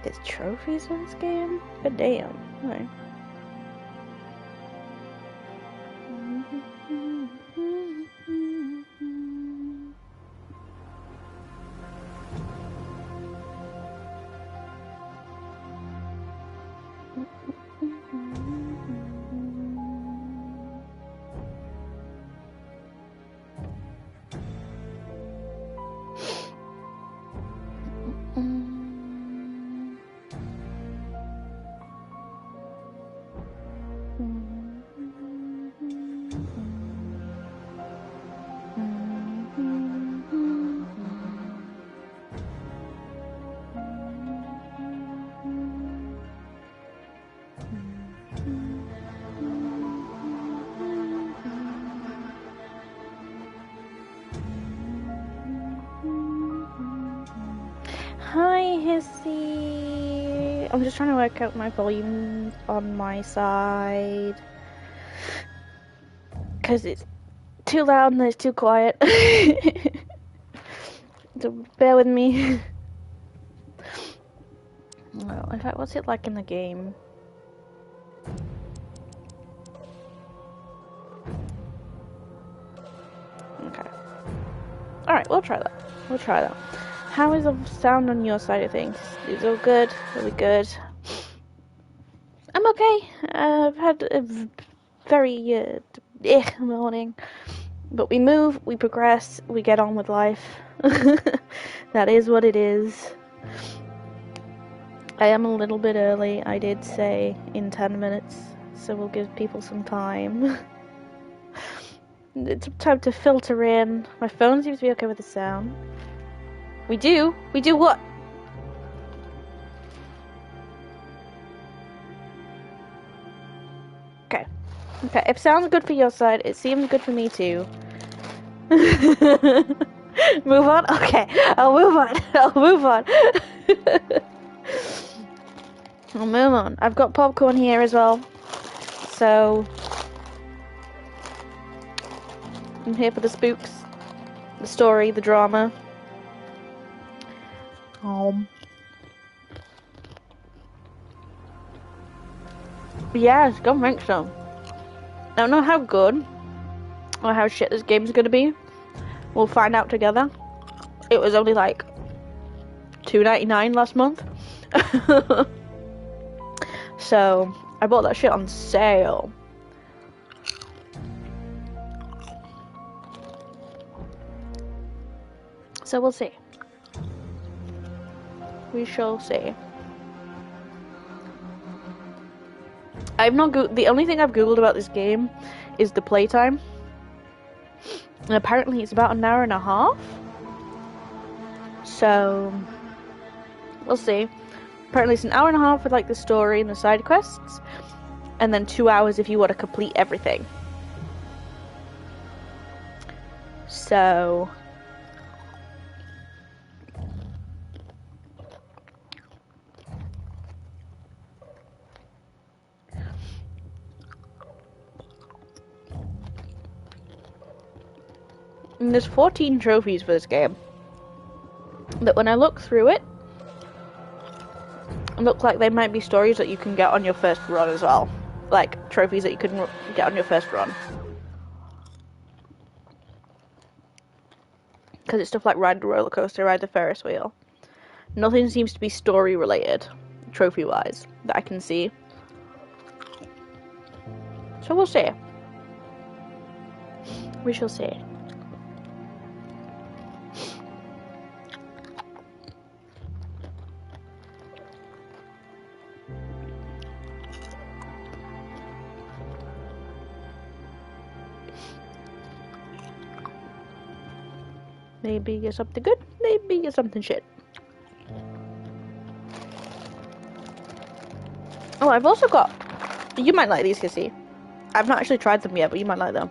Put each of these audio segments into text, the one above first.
There's trophies in this game? But damn. Right. Hi, Hissy. I'm just trying to work out my volume on my side. Because it's too loud and it's too quiet. So bear with me. Well, in fact, what's it like in the game? Okay. Alright, we'll try that. We'll try that. How is the sound on your side of things? Is it all good? Really good? I'm okay. I've had a very morning. But we move, we progress, we get on with life. That is what it is. I am a little bit early, I did say in 10 minutes, so we'll give people some time. It's time to filter in. My phone seems to be okay with the sound. We do what? Okay, if it sounds good for your side, it seems good for me too. Move on? Okay, I'll move on. I'll move on. I've got popcorn here as well. So, I'm here for the spooks, the story, the drama. Yes, go make some. I don't know how good or how shit this game's gonna be. We'll find out together. It was only like $2.99 last month. So, I bought that shit on sale. So we'll see. We shall see. The only thing I've googled about this game is the playtime. And apparently it's about an hour and a half. So, we'll see. Apparently it's an hour and a half with like the story and the side quests. And then 2 hours if you want to complete everything. So, and there's 14 trophies for this game. But when I look through it, look like they might be stories that you can get on your first run as well. Like, trophies that you can get on your first run. Because it's stuff like ride the roller coaster, ride the Ferris wheel. Nothing seems to be story related, trophy-wise, that I can see. So we'll see. We shall see. Maybe you get something good, maybe you get something shit. Oh, I've also got... You might like these, Kissy. I've not actually tried them yet, but you might like them.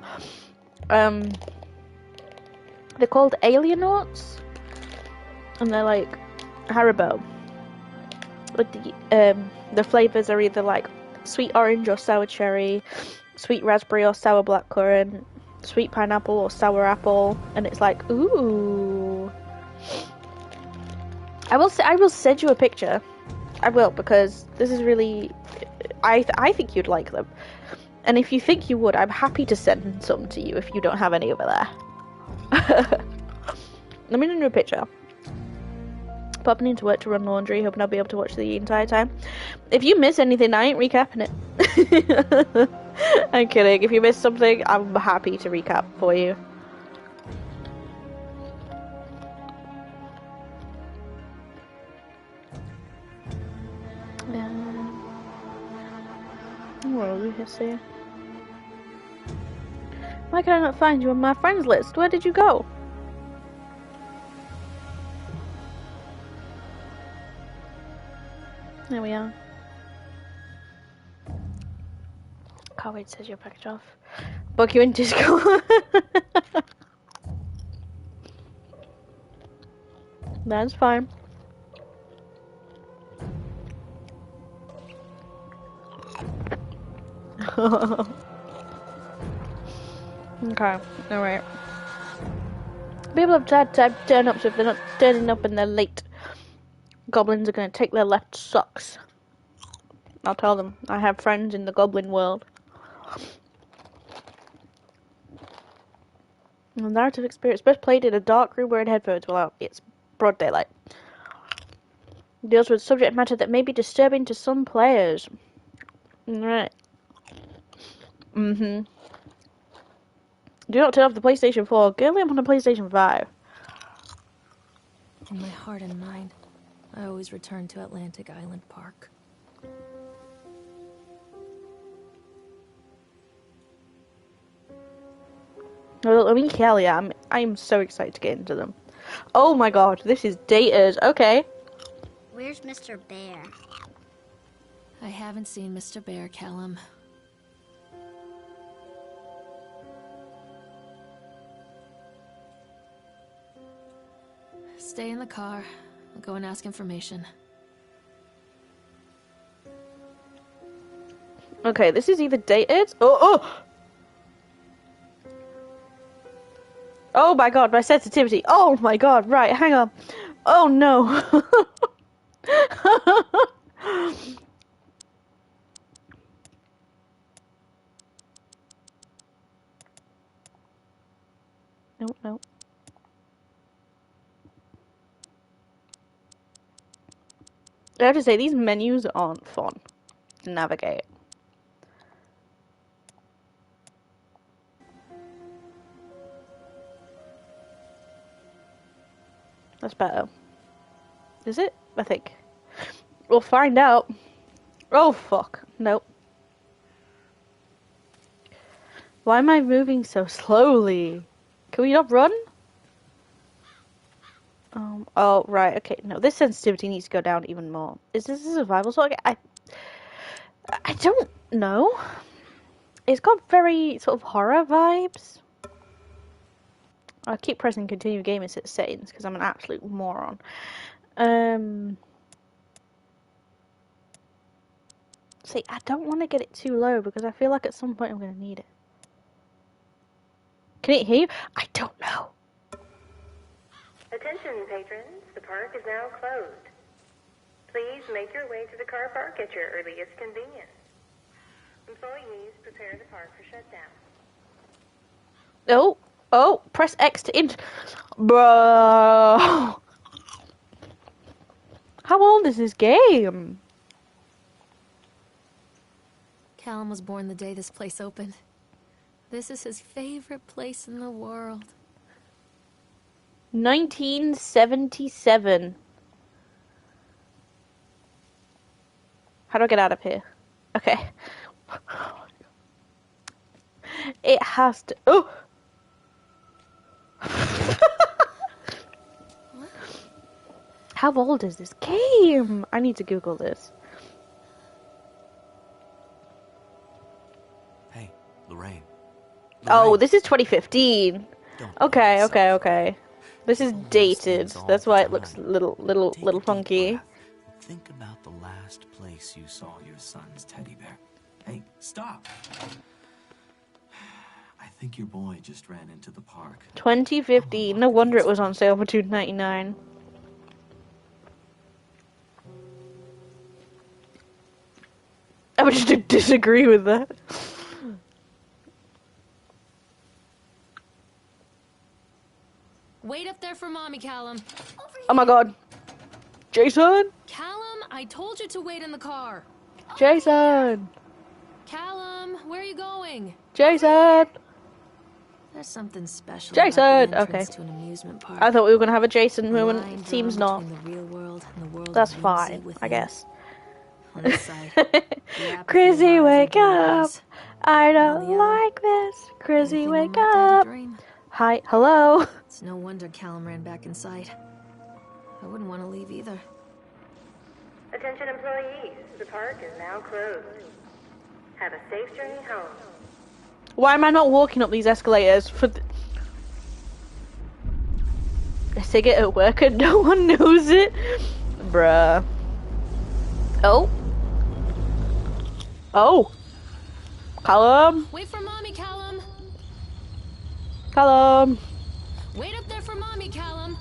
They're called Alienauts. And they're like Haribo. But the flavours are either like sweet orange or sour cherry, sweet raspberry or sour blackcurrant, sweet pineapple or sour apple, and it's like, ooh. I will send you a picture. I will, because this is really... I think you'd like them. And if you think you would, I'm happy to send some to you if you don't have any over there. Let me send you a picture. Popping into work to run laundry, hoping I'll be able to watch the entire time. If you miss anything, I ain't recapping it. I'm kidding. If you miss something, I'm happy to recap for you. What are we here see? Why can I not find you on my friends list? Where did you go? There we are. Can't wait to send your package off. Book you in Discord. That's fine. Okay, alright. People have tried to turn up, so if they're not turning up and they're late, goblins are going to take their left socks. I'll tell them. I have friends in the goblin world. The narrative experience best played in a dark room wearing headphones while it's broad daylight. Deals with subject matter that may be disturbing to some players. Right. Do not turn off the PlayStation 4. Girl, I'm on a PlayStation 5. In my heart and mind, I always return to Atlantic Island Park. Well, I mean, hell yeah, I'm so excited to get into them. Oh my god, this is dated. Okay. Where's Mr. Bear? I haven't seen Mr. Bear, Callum. Stay in the car. I'll go and ask information. Okay, this is either dated. Oh! Oh my god, my sensitivity. Oh my god, right, hang on. Oh no. No. I have to say, these menus aren't fun to navigate. That's better. Is it? I think. We'll find out. Oh fuck. Nope. Why am I moving so slowly? Can we not run? Oh, right, okay. No, this sensitivity needs to go down even more. Is this a survival sort of game? I don't know. It's got very sort of horror vibes. I keep pressing continue gaming settings because I'm an absolute moron. See, I don't want to get it too low because I feel like at some point I'm going to need it. Can it hear you? I don't know. Attention, patrons. The park is now closed. Please make your way to the car park at your earliest convenience. Employees, prepare the park for shutdown. Oh, press X to int. Bro. How old is this game? Callum was born the day this place opened. This is his favorite place in the world. 1977. How do I get out of here? Okay. It has to... Oh! How old is this game? I need to Google this. Hey, Lorraine. Oh, Lorraine, this is 2015. don't Okay, blame okay, yourself. okay. This is People lose dated. things all That's the why it looks time. little Take a deep funky. breath. Think about the last place you saw your son's teddy bear. Hey, stop! I think your boy just ran into the park. 2015. No wonder it was on sale for $2.99. I would just disagree with that. Wait up there for Mommy, Callum. Oh my god. Jason! Callum, I told you to wait in the car. Jason! Callum, where are you going? Jason! There's something special Jason! about the entrance Okay. to an amusement park. I thought we were gonna have a Jason The moment. line Seems drawn not. between the real world and the world That's of fine, whimsy within. I guess. On this side, the apathy Chrissy, of our wake everyday up! ways. I On don't the other, like this. Chrissy, anything wake one might dare to up! dream. Hi, hello. It's no wonder Callum ran back inside. I wouldn't want to leave either. Attention employees, the park is now closed. Have a safe journey home. Why am I not walking up these escalators? I say it at work and no one knows it? Bruh. Oh. Oh. Callum. Wait for Mommy, Callum. Callum. Wait up there for Mommy, Callum.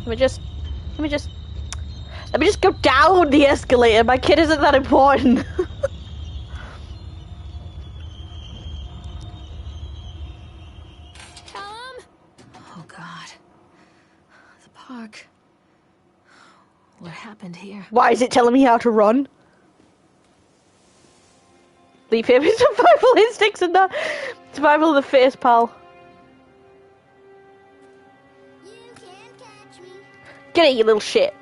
Let me just go down the escalator. My kid isn't that important. Callum? Oh, God. The park. What happened here? Why is it telling me how to run? Leave him his survival instincts and that. Survival of the fittest, pal. You can't catch me. Get it, you little shit.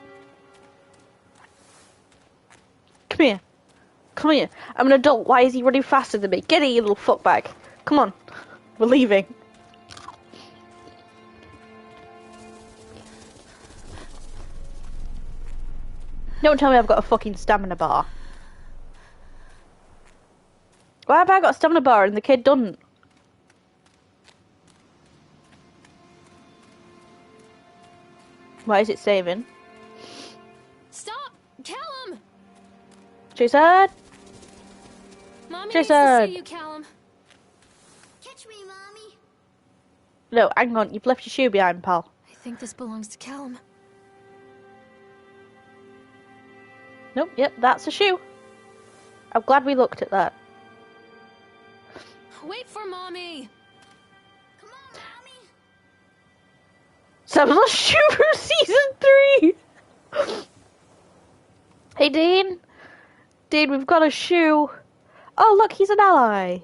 Come here. Come here. I'm an adult. Why is he running faster than me? Get it, you little fuckbag. Come on. We're leaving. Don't tell me I've got a fucking stamina bar. Why have I got a stamina bar and the kid doesn't? Why is it saving? Stop! Callum! Jason! Mommy needs to Jason! see you, Callum. Catch me, Mommy. No, hang on. You've left your shoe behind, pal. I think this belongs to Callum. Nope, yep, that's a shoe. I'm glad we looked at that. Wait for Mommy! Come on, Mommy. Sam's lost shoe from season 3! Hey, Dean. Dean, we've got a shoe. Oh, look, he's an ally.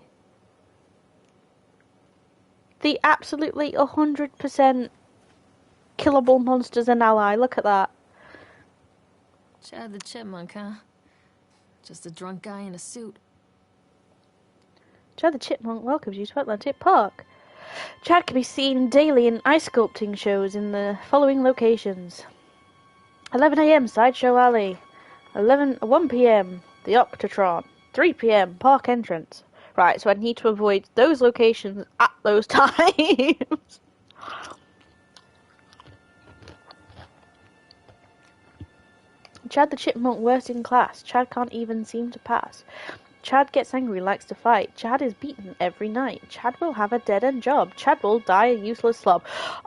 The absolutely 100% killable monster's an ally. Look at that. Chad the Chipmunk, huh? Just a drunk guy in a suit. Chad the Chipmunk welcomes you to Atlantic Park. Chad can be seen daily in ice sculpting shows in the following locations. 11 a.m. Sideshow Alley. 1 p.m. The Octatron. 3 p.m. Park Entrance. Right, so I need to avoid those locations at those times. Chad the Chipmunk worst in class. Chad can't even seem to pass. Chad gets angry, likes to fight. Chad is beaten every night. Chad will have a dead-end job. Chad will die a useless slob.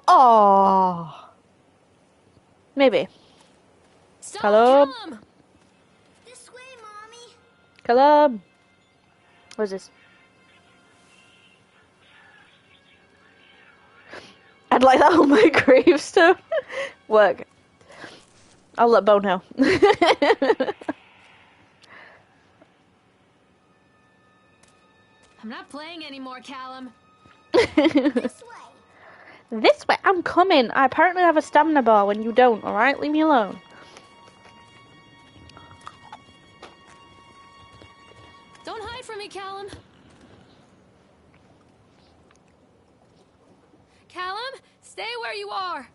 Oh, maybe. Stop, Callum? Callum! This way, Mommy. Callum. What is this? I'd like that on my gravestone. Work. I'll let Bo know. I'm not playing anymore, Callum. This way. This way. I'm coming. I apparently have a stamina bar when you don't, alright? Leave me alone. from me, Callum. Callum, stay where you are.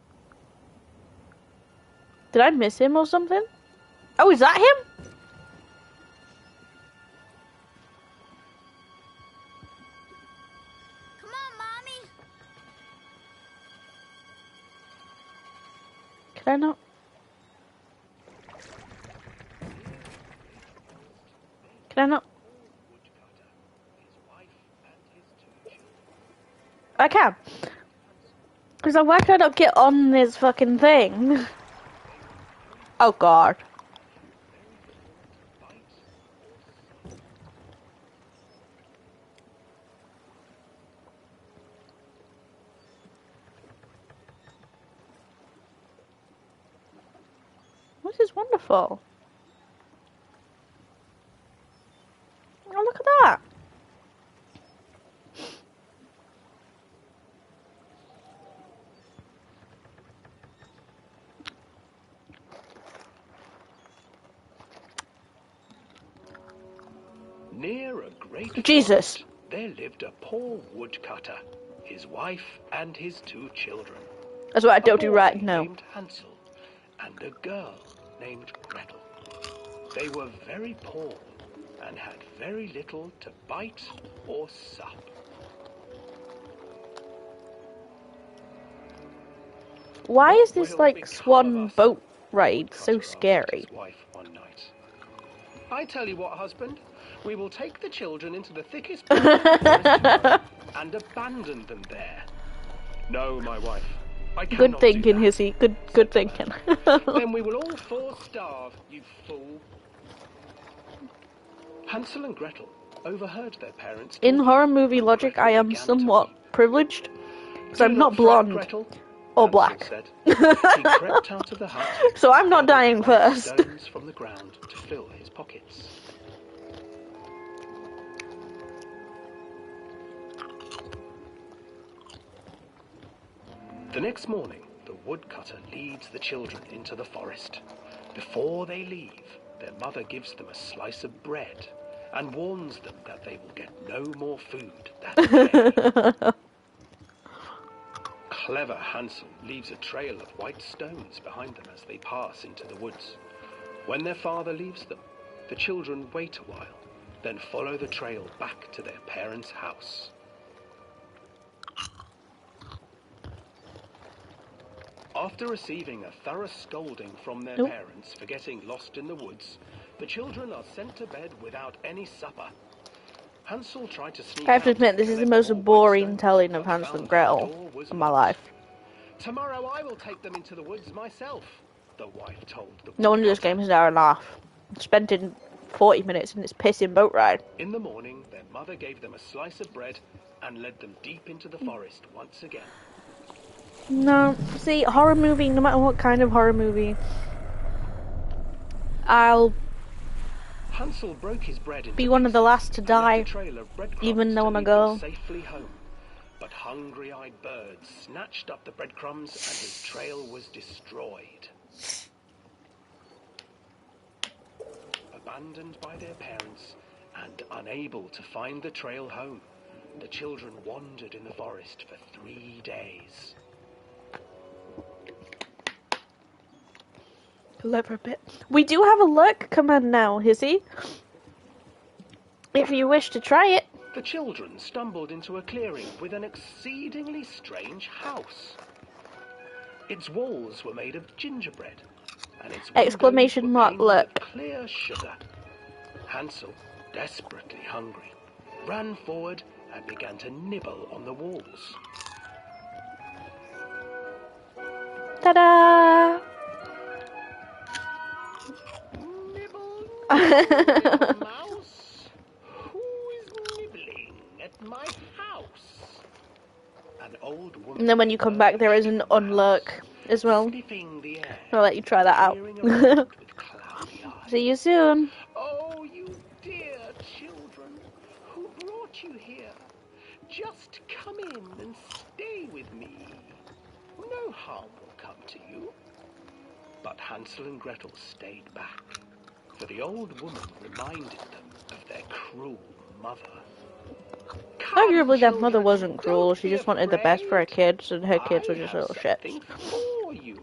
Did I miss him or something? Oh, is that him? Come on, Mommy. Can I not? Can I not? I can. Because why can I not get on this fucking thing? Oh god. This is wonderful. Oh, look at that. Near a great Jesus. forest, there lived a poor woodcutter, his wife and his 2 children. That's what I don't A do boy right now. named Hansel and a girl named Gretel. They were very poor and had very little to bite or sup. Why What is this will like become of swan us? boat The ride so woodcutter asked scary? his wife one night. I tell you what, husband, we will take the children into the thickest part of the forest tomorrow and abandon them there. No, my wife, I cannot Good do thinking, that, Hissy. said Good the thinking. lad. Then we will all 4 starve, you fool. Hansel and Gretel overheard their parents In talking, horror movie and logic, Gretel I am began to somewhat weep. privileged. Because "Do I'm not fret, blonde Gretel," or Hansel black. said. He crept out of the hut, So I'm not and gathered dying white first. stones from the ground to fill his pockets. The next morning, the woodcutter leads the children into the forest. Before they leave, their mother gives them a slice of bread and warns them that they will get no more food that day. Clever Hansel leaves a trail of white stones behind them as they pass into the woods. When their father leaves them, the children wait a while, then follow the trail back to their parents' house. After receiving a thorough scolding from their Nope. parents for getting lost in the woods, the children are sent to bed without any supper. Hansel tried to sneak I have to out admit, and this is the collect most more white boring stones, telling of but Hansel found and that the Gretel door was in my locked. life. Tomorrow I will take them into the woods myself, the wife told the No wonder this woodcutter. game is an hour and a half. Spent in 40 minutes in this pissing boat ride. In the morning, their mother gave them a slice of bread and led them deep into the forest once again. No, see, horror movie, no matter what kind of horror movie, I'll Hansel broke his bread into be one of the pieces last to and left die, a trail of breadcrumbs even though to I'm a lead girl. them safely home. But hungry-eyed birds snatched up the breadcrumbs and his trail was destroyed. Abandoned by their parents and unable to find the trail home, the children wandered in the forest for 3 days. Clever bit. We do have a lurk command now, Hissy. If you wish to try it. The children stumbled into a clearing with an exceedingly strange house. Its walls were made of gingerbread, and its windows Exclamation were mark painted lurk. with clear sugar. Hansel, desperately hungry, ran forward and began to nibble on the walls. Ta-da! Nibble, little mouse. Who is nibbling at my house? An old woman. And then when you come back, there is an unlurk as well. Sniffing the air. I'll let you try that out. Peering around with cloudy eyes. See you soon. Oh, you dear children, who brought you here? Just come in and stay with me. No harm will come to you. But Hansel and Gretel stayed back, for the old woman reminded them of their cruel mother. Arguably, that mother Children, wasn't cruel. don't She be just wanted the best for her afraid. kids, and her kids were I just have little shits. something for you.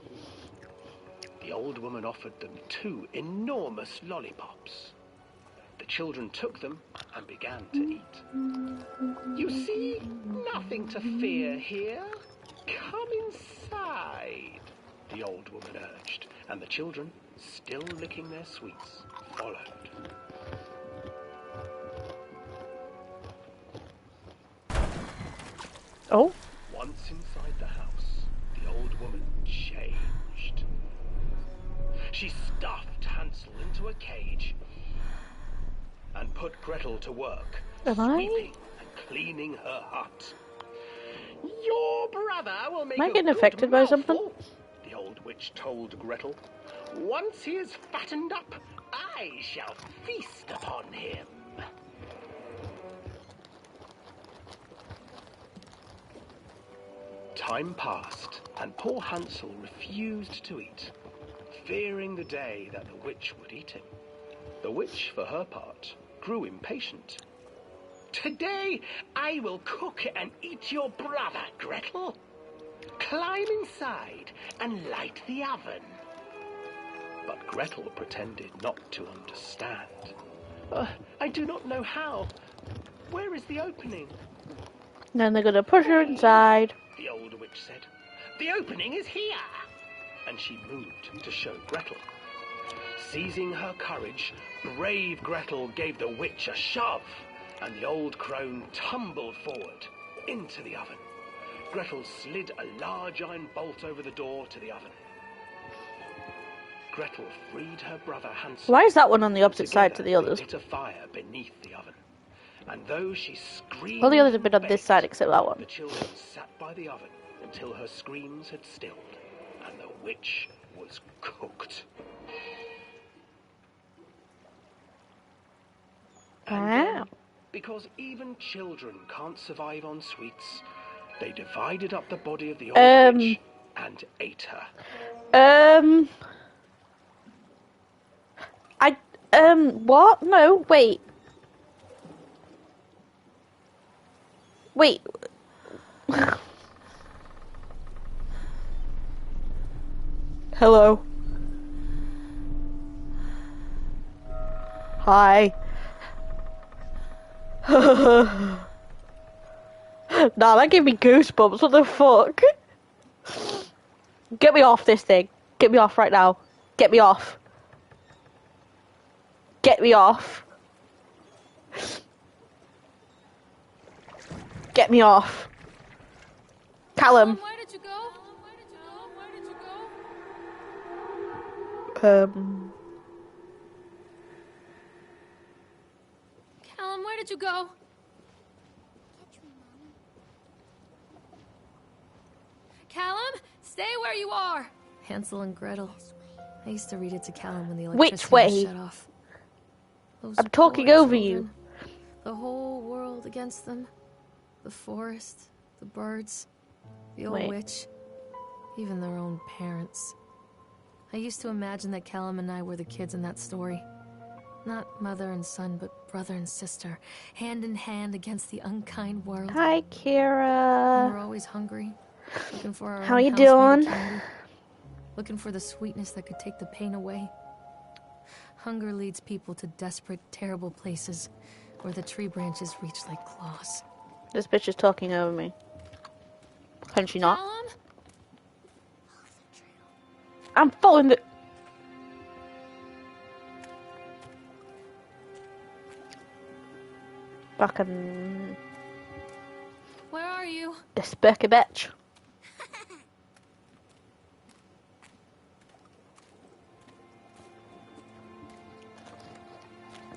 The old woman offered them 2 enormous lollipops. The children took them and began to eat. You see, nothing to fear here. Come inside, the old woman urged, and the children, still licking their sweets, followed. Oh, Once inside the house, the old woman changed. She stuffed Hansel into a cage and put Gretel to work, Am I? sweeping and cleaning her hut. Your brother will make Am I a getting good affected by something? mouthful, the old witch told Gretel. Once he is fattened up, I shall feast upon him. Time passed, and poor Hansel refused to eat, fearing the day that the witch would eat him. The witch, for her part, grew impatient. Today I will cook and eat your brother, Gretel. Climb inside and light the oven. But Gretel pretended not to understand. I do not know how. Where is the opening? then they're gonna push her inside. The old witch said. The opening is here. And she moved to show Gretel. Seizing her courage, brave Gretel gave the witch a shove, and the old crone tumbled forward into the oven. Gretel slid a large iron bolt over the door to the oven. Gretel freed her brother Hansel. Why is that one on the opposite side to Together, the others? they lit a fire beneath the oven. And though she screamed, All the others have been on and this begged, side except that the one. children sat by the oven until her screams had stilled, and the witch was cooked. And then, Wow. because even children can't survive on sweets, they divided up the body of the old witch and ate her. What? No, wait. Wait. Hello. Hi. Nah, that gave me goosebumps. What the fuck? Get me off this thing. Get me off right now. Get me off. Get me off. Get me off. Callum. Where did you go? Where did you go? Where did you go? Callum, where did you go? Catch me, Mommy. Callum, stay where you are. Hansel and Gretel. I used to read it to Callum when the Which electricity way? was shut off. Those I'm talking poor over you. children. The whole world against them. The forest, the birds, the old Wait. witch, even their own parents. I used to imagine that Callum and I were the kids in that story. Not mother and son, but brother and sister, hand in hand against the unkind world. Hi, And Kira. we're always hungry, looking for our How own you house made of doing? candy, looking for the sweetness that could take the pain away. Hunger leads people to desperate, terrible places where the tree branches reach like claws. This bitch is talking over me. Can she not? Callum? I'm following the... Fucking... Where are you? This Berkey bitch.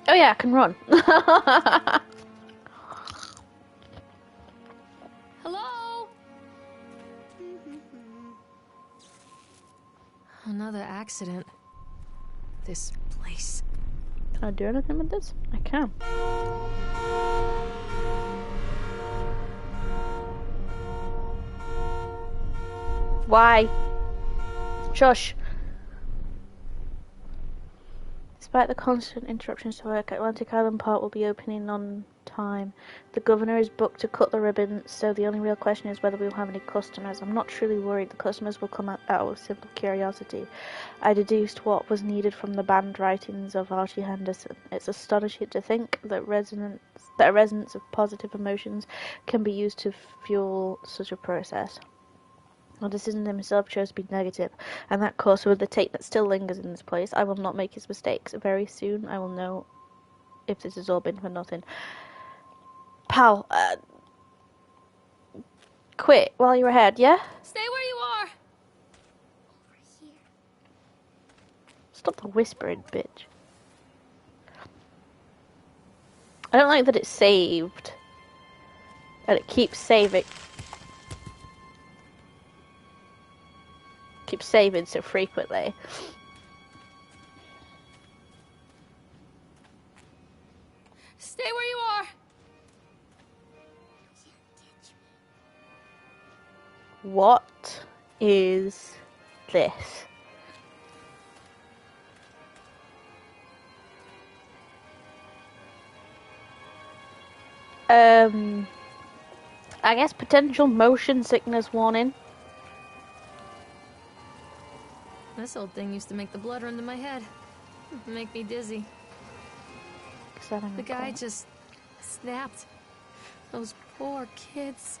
Oh yeah, I can run. Hello? Another accident. This place. Can I do anything with this? I can. Why? Shush. Despite the constant interruptions to work, Atlantic Island Park will be opening on time. The governor is booked to cut the ribbon, so the only real question is whether we will have any customers. I'm not truly worried. The customers will come out of simple curiosity. I deduced what was needed from the banned writings of Archie Henderson. It's astonishing to think that a resonance of positive emotions can be used to fuel such a process. The decision himself chose to be negative, and that course with the tape that still lingers in this place. I will not make his mistakes. Very soon I will know if this has all been for nothing. Pal, quit while you're ahead, yeah? Stay where you are! Over here. Stop the whispering, bitch. I don't like that it's saved. And it keeps saving. Keeps saving so frequently. Stay where you are! What is this? I guess potential motion sickness warning. This old thing used to make the blood run to my head. Make me dizzy. The guy just snapped. Those poor kids.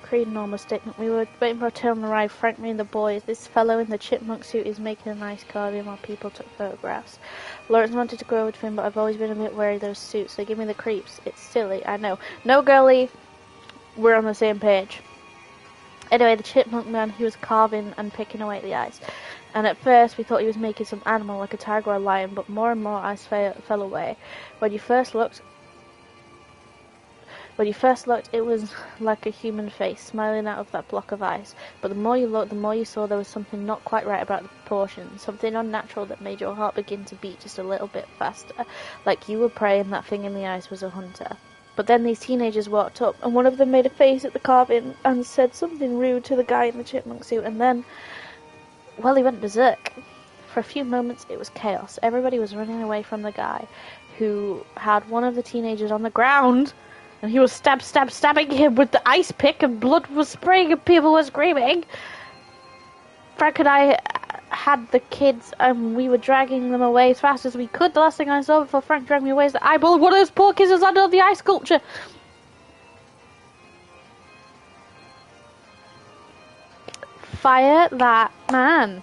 Creed normal statement. We were waiting for a turn on the ride. Frank, me and the boys. This fellow in the chipmunk suit is making a nice carving while people took photographs. Lawrence wanted to go over to him, but I've always been a bit wary of those suits. They give me the creeps. It's silly, I know. No, girlie. We're on the same page. Anyway, the chipmunk man, he was carving and picking away at the ice. And at first we thought he was making some animal like a tiger or a lion, but more and more ice fell away. When you first looked, it was like a human face smiling out of that block of ice. But the more you looked, the more you saw there was something not quite right about the proportions. Something unnatural that made your heart begin to beat just a little bit faster. Like you were praying that thing in the ice was a hunter. But then these teenagers walked up, and one of them made a face at the carving and said something rude to the guy in the chipmunk suit, and then, well, he went berserk. For a few moments, it was chaos. Everybody was running away from the guy, who had one of the teenagers on the ground, and he was stabbing him with the ice pick, and blood was spraying, and people were screaming. Frank and I had the kids, and we were dragging them away as fast as we could. The last thing I saw before Frank dragged me away is the eyeball of one of those poor kids was under the ice sculpture. Fire that man.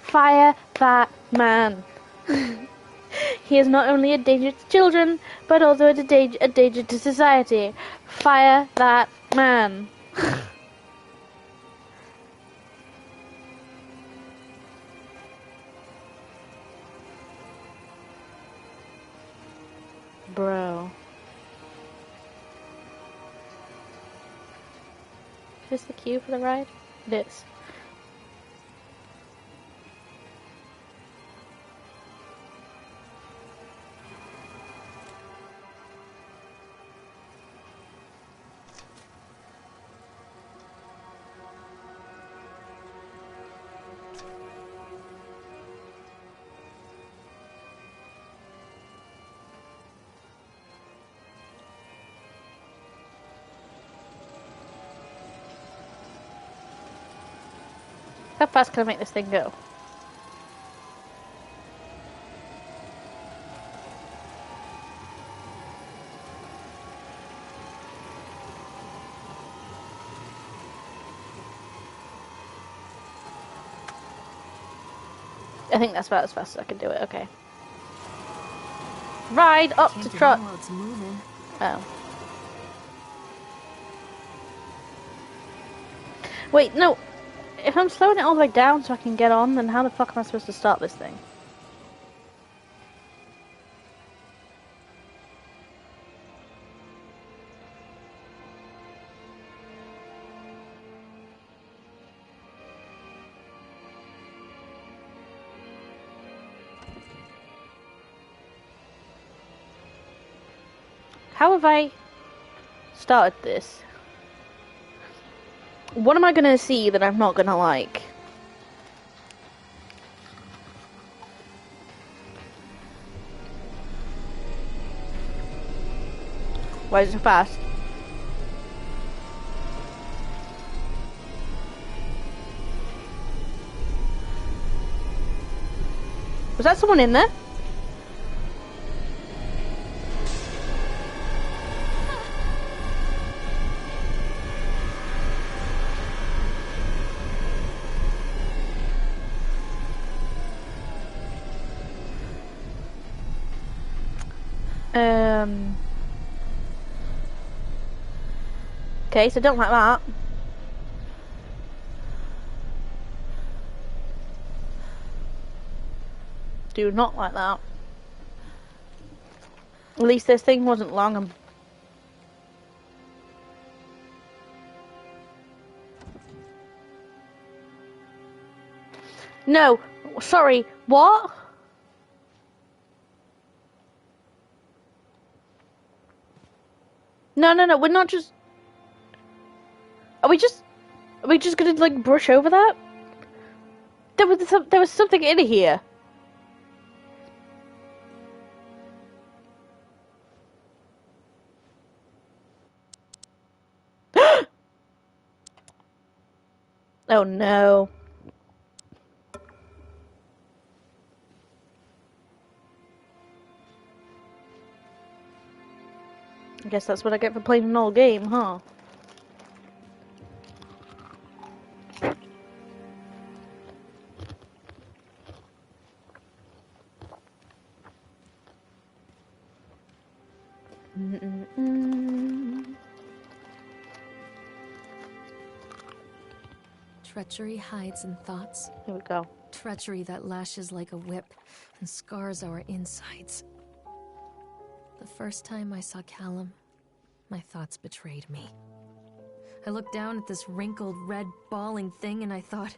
Fire that man. He is not only a danger to children, but also a danger to society. Fire that man. Bro. Is this the queue for the ride? It is. How fast can I make this thing go? I think that's about as fast as I can do it, okay. Ride up to trot. Oh. Wait, no. If I'm slowing it all the way down so I can get on, then how the fuck am I supposed to start this thing? How have I started this? What am I gonna see that I'm not gonna like? Why is it so fast? Was that someone in there? Okay, so don't like that. Do not like that. At least this thing wasn't long and... No, sorry, what? No, we're not just... Are we just gonna, like, brush over that? There was something in here. Oh no. I guess that's what I get for playing an old game, huh? Treachery hides in thoughts. Here we go. Treachery that lashes like a whip and scars our insides. The first time I saw Callum, my thoughts betrayed me. I looked down at this wrinkled, red, bawling thing and I thought,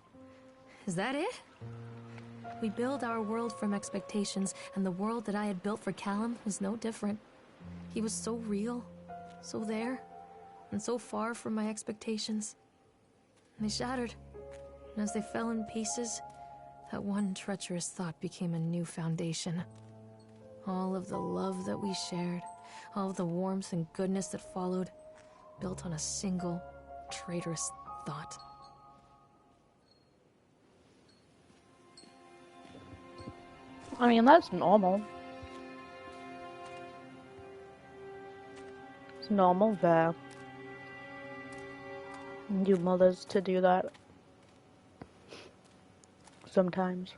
is that it? We build our world from expectations, and the world that I had built for Callum was no different. He was so real, so there, and so far from my expectations. And they shattered, and as they fell in pieces, that one treacherous thought became a new foundation. All of the love that we shared, all of the warmth and goodness that followed, built on a single, traitorous thought. I mean, that's normal. It's normal for you mothers to do that. Sometimes.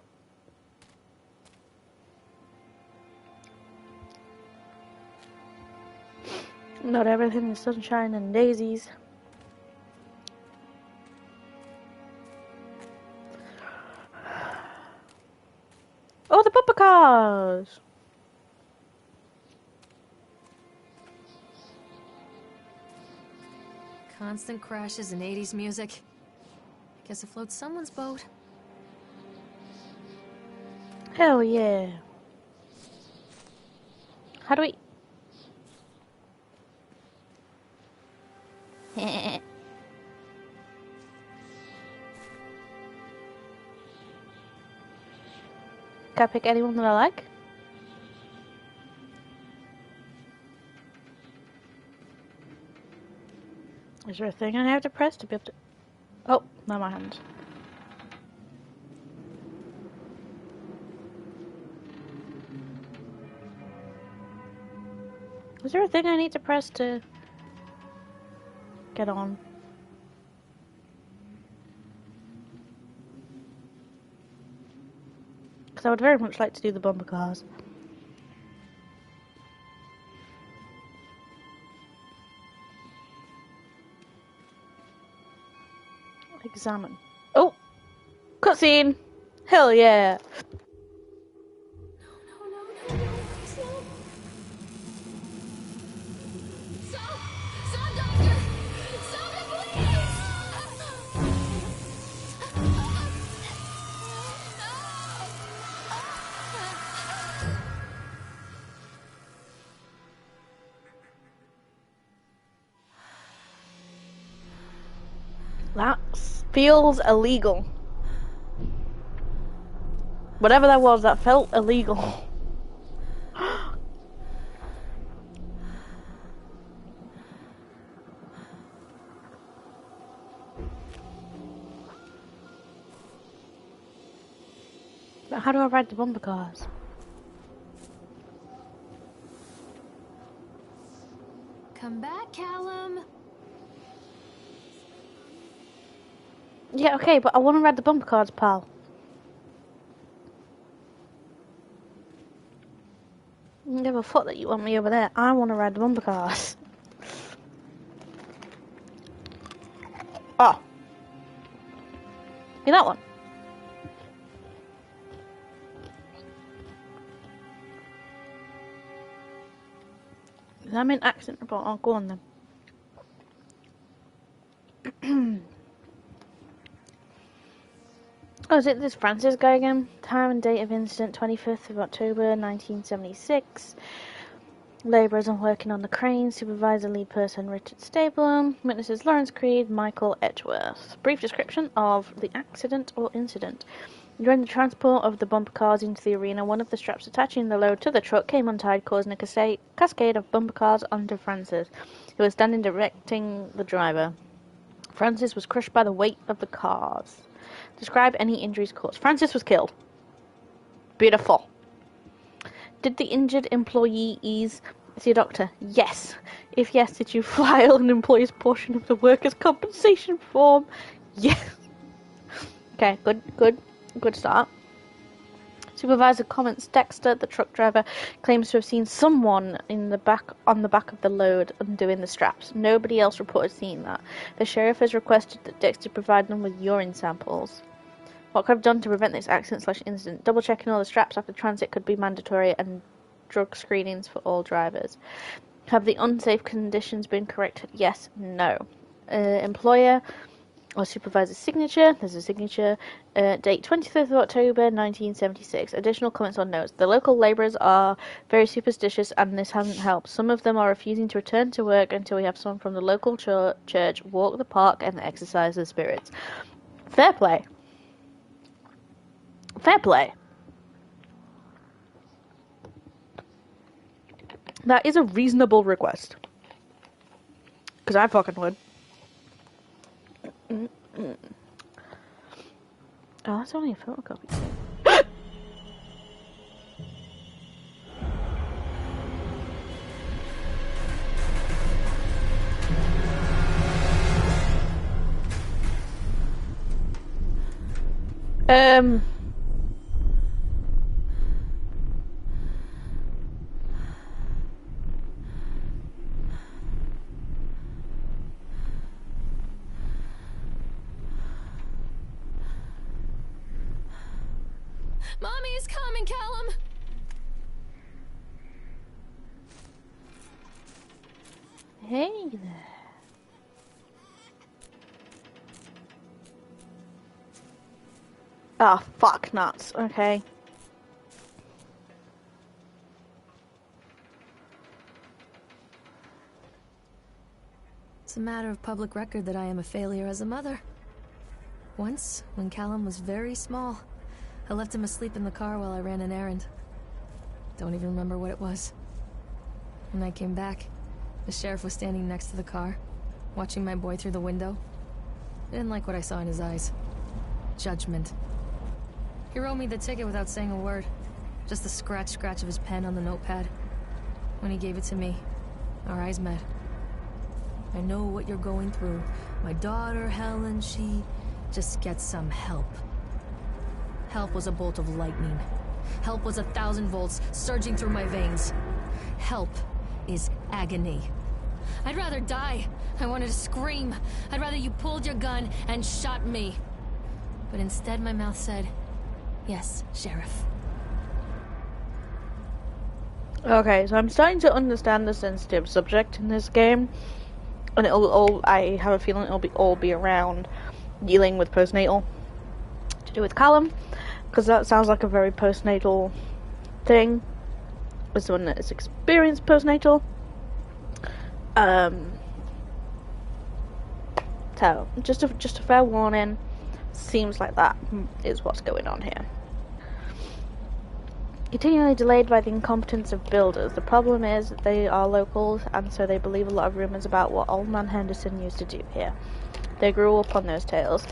Not everything is sunshine and daisies. Oh, the bumper cars! Constant crashes and 80s music. Guess it floats someone's boat. Hell yeah. How do we... Can I pick anyone that I like? Is there a thing I have to press to be able to... Oh, no, my hands. Is there a thing I need to press to get on? Because I would very much like to do the bumper cars. Examine. Oh! Cutscene! Hell yeah! That feels illegal. Whatever that was, that felt illegal. But how do I ride the bumper cars? Come back, Callum. Yeah, okay, but I want to ride the bumper cars, pal. You give a fuck that you want me over there. I want to ride the bumper cars. Oh. You that one? I'm in accident report. Oh, go on then. Oh, is it this Francis guy again? Time and date of incident, 25th of October, 1976. Labourers are working on the crane. Supervisor, lead person, Richard Stableham. Witnesses, Lawrence Creed, Michael Edgeworth. Brief description of the accident or incident. During the transport of the bumper cars into the arena, one of the straps attaching the load to the truck came untied, causing a cascade of bumper cars onto Francis, who was standing directing the driver. Francis was crushed by the weight of the cars. Describe any injuries caused. Francis was killed. Beautiful. Did the injured employee see a doctor? Yes. If yes, did you file an employee's portion of the workers' compensation form? Yes. Okay, good start. Supervisor comments Dexter, the truck driver, claims to have seen someone on the back of the load undoing the straps. Nobody else reported seeing that. The sheriff has requested that Dexter provide them with urine samples. What could have done to prevent this accident/incident? Double checking all the straps after transit could be mandatory, and drug screenings for all drivers. Have the unsafe conditions been corrected? Yes, no. Employer or supervisor's signature. There's a signature. Date 25th of October 1976. Additional comments or notes. The local labourers are very superstitious and this hasn't helped. Some of them are refusing to return to work until we have someone from the local church walk the park and exercise the spirits. Fair play. Fair play. That is a reasonable request. Because I fucking would. Oh, that's only a photocopy. Mommy is coming, Callum! Hey there. Oh, fuck nuts. Okay. It's a matter of public record that I am a failure as a mother. Once, when Callum was very small, I left him asleep in the car while I ran an errand. Don't even remember what it was. When I came back, the sheriff was standing next to the car, watching my boy through the window. I didn't like what I saw in his eyes. Judgment. He wrote me the ticket without saying a word. Just the scratch of his pen on the notepad. When he gave it to me, our eyes met. I know what you're going through. My daughter, Helen, she just gets some help. Help was a bolt of lightning. Help was 1,000 volts surging through my veins. Help is agony. I'd rather die. I wanted to scream. I'd rather you pulled your gun and shot me. But instead my mouth said, yes, Sheriff. Okay, so I'm starting to understand the sensitive subject in this game. And I have a feeling it'll all be around dealing with postnatal. To do with Callum. Because that sounds like a very postnatal thing. As someone that has experienced postnatal. So, just a fair warning. Seems like that is what's going on here. Continually delayed by the incompetence of builders. The problem is that they are locals, and so they believe a lot of rumours about what Old Man Henderson used to do here. They grew up on those tales.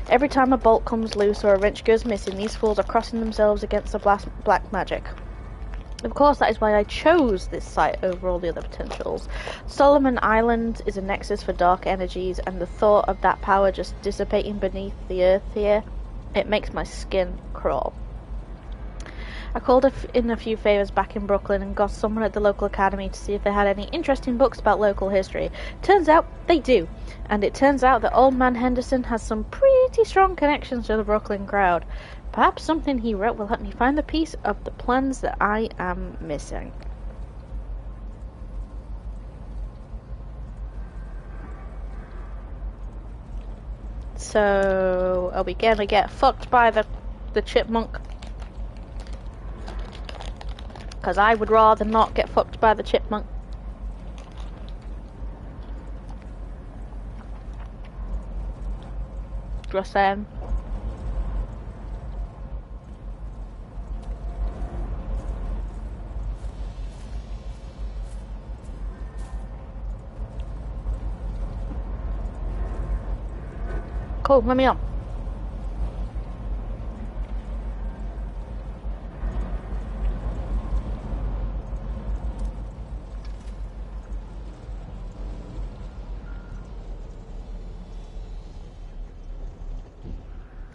Every time a bolt comes loose or a wrench goes missing, these fools are crossing themselves against the black magic. Of course, that is why I chose this site over all the other potentials. Solomon Island is a nexus for dark energies, and the thought of that power just dissipating beneath the earth here, it makes my skin crawl. I called in a few favours back in Brooklyn and got someone at the local academy to see if they had any interesting books about local history. Turns out they do, and it turns out that Old Man Henderson has some pretty strong connections to the Brooklyn crowd. Perhaps something he wrote will help me find the piece of the plans that I am missing. So, are we gonna get fucked by the chipmunk? Because I would rather not get fucked by the chipmunk. Just saying. Cool, let me on.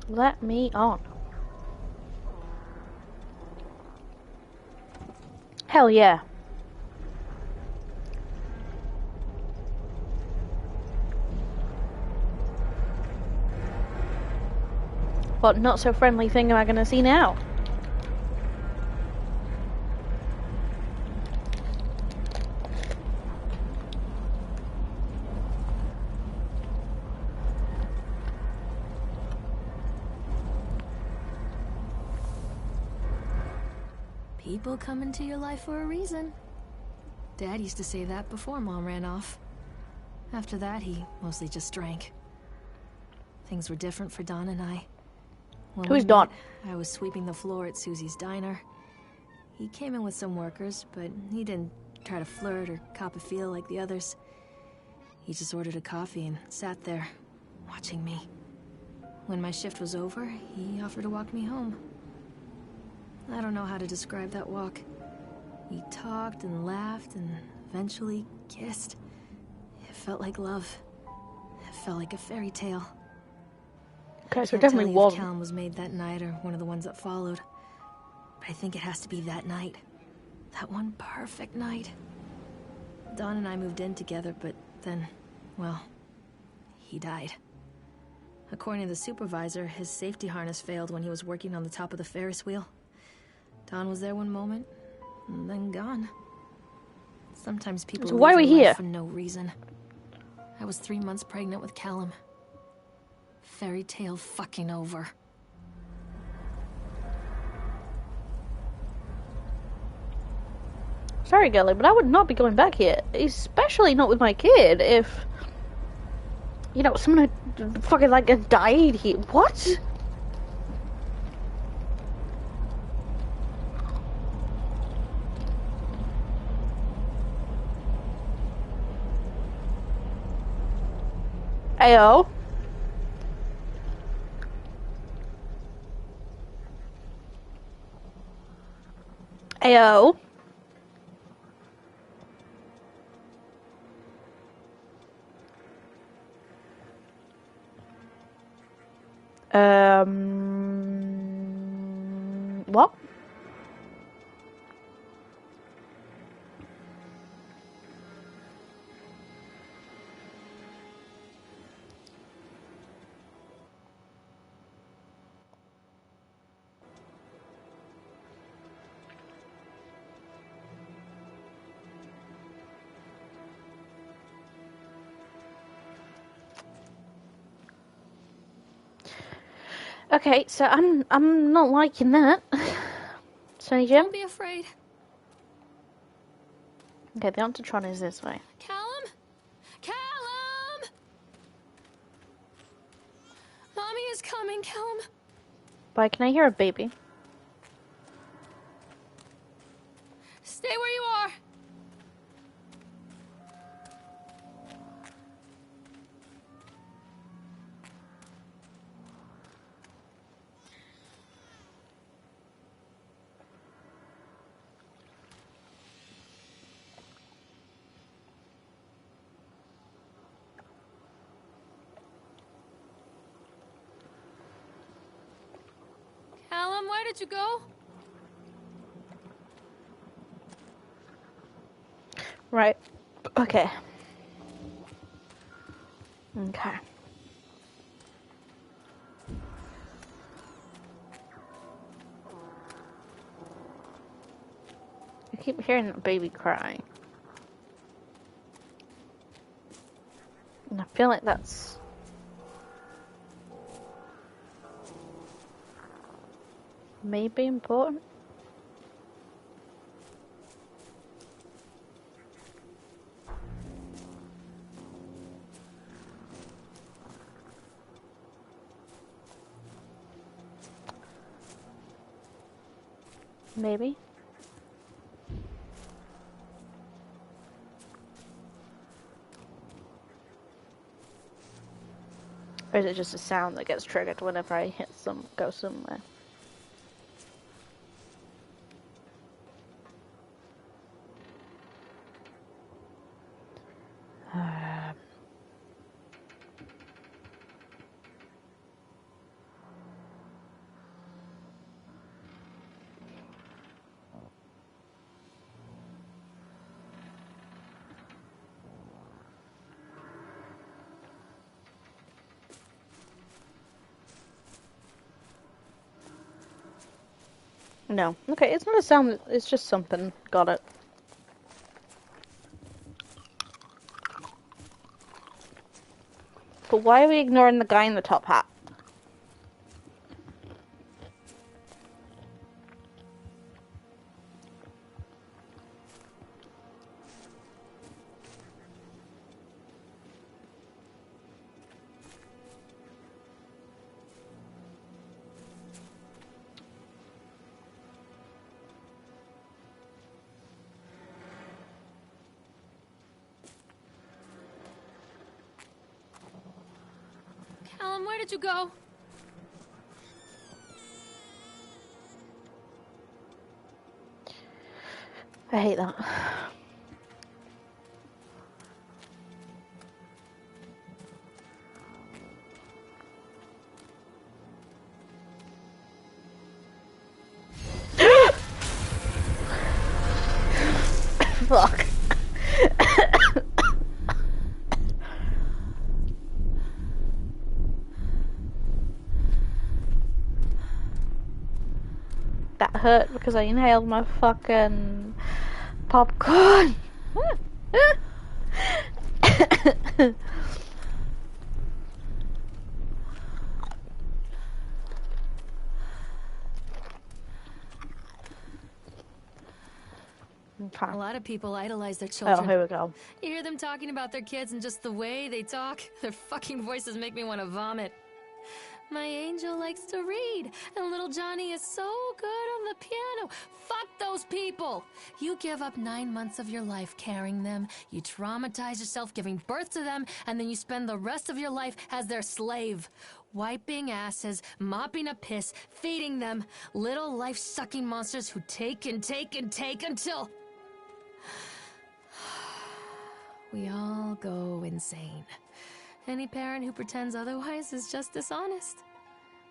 Let me on. Hell yeah. What not so friendly thing am I gonna see now? People come into your life for a reason. Dad used to say that before Mom ran off. After that, he mostly just drank. Things were different for Don and I. When Who's we Don? met, I was sweeping the floor at Susie's diner. He came in with some workers, but he didn't try to flirt or cop a feel like the others. He just ordered a coffee and sat there, watching me. When my shift was over, he offered to walk me home. I don't know how to describe that walk. We talked and laughed and eventually kissed. It felt like love. It felt like a fairy tale. Okay, so I it can't definitely tell you was. if Callum was made that night or one of the ones that followed. But I think it has to be that night. That one perfect night. Don and I moved in together, but then, well, he died. According to the supervisor, his safety harness failed when he was working on the top of the Ferris wheel. Don was there one moment, and then gone. Sometimes people So why leave are we your life here? for no reason. I was 3 months pregnant with Callum. Fairy tale fucking over. Sorry, Gully, but I would not be going back here. Especially not with my kid if... You know, someone had fucking, like, had died here. What? Ayo. Ayo. What? Okay, so I'm not liking that. Sonny Jim? Don't be afraid. Okay, the Ontotron is this way. Callum? Callum! Mommy is coming, Callum. Why can I hear a baby? Stay where you are. why did you go? Right. Okay. Okay. I keep hearing that baby crying. And I feel like that's... maybe important. Maybe. Or is it just a sound that gets triggered whenever I go somewhere? No. Okay, it's not a sound, it's just something. Got it. But why are we ignoring the guy in the top hat? Callum, where did you go? I hate that. Fuck. That hurt because I inhaled my fucking popcorn. A lot of people idolize their Oh, children. here we go. You hear them talking about their kids and just the way they talk, their fucking voices make me want to vomit. My angel likes to read, and little Johnny is so good on the piano. Fuck those people! You give up 9 months of your life carrying them, you traumatize yourself giving birth to them, and then you spend the rest of your life as their slave. Wiping asses, mopping a piss, feeding them. Little life-sucking monsters who take and take and take until... we all go insane. Any parent who pretends otherwise is just dishonest.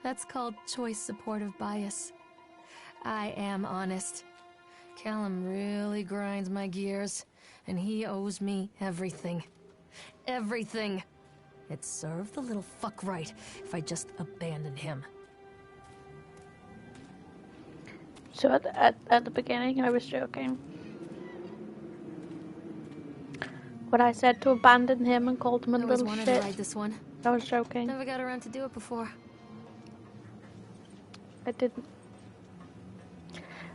That's called choice supportive bias. I am honest. Callum really grinds my gears, and he owes me everything. Everything. It served the little fuck right if I just abandoned him. So at the beginning, I was joking. When I said to abandon him and called him a I always little wanted shit, to ride this one. I was joking. Never got around to do it before. I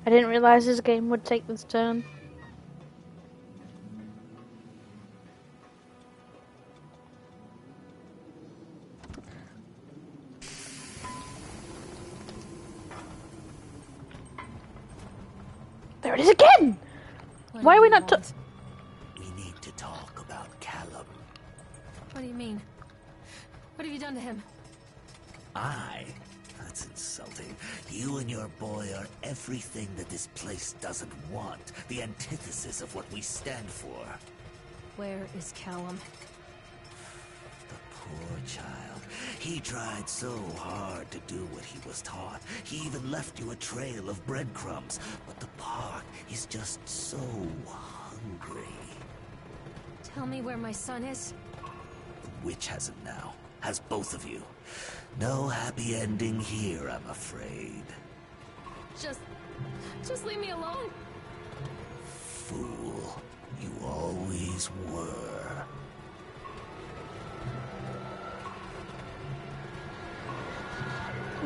didn't realize this game would take this turn. There it is again! Why are we not We need to talk about Callum. What do you mean? What have you done to him? That's insulting. You and your boy are everything that this place doesn't want. The antithesis of what we stand for. Where is Callum? The Poor child. He tried so hard to do what he was taught. He even left you a trail of breadcrumbs. But the park is just so hungry. Tell me where my son is. The witch has him now. Has both of you. No happy ending here, I'm afraid. Just leave me alone. Fool. You always were.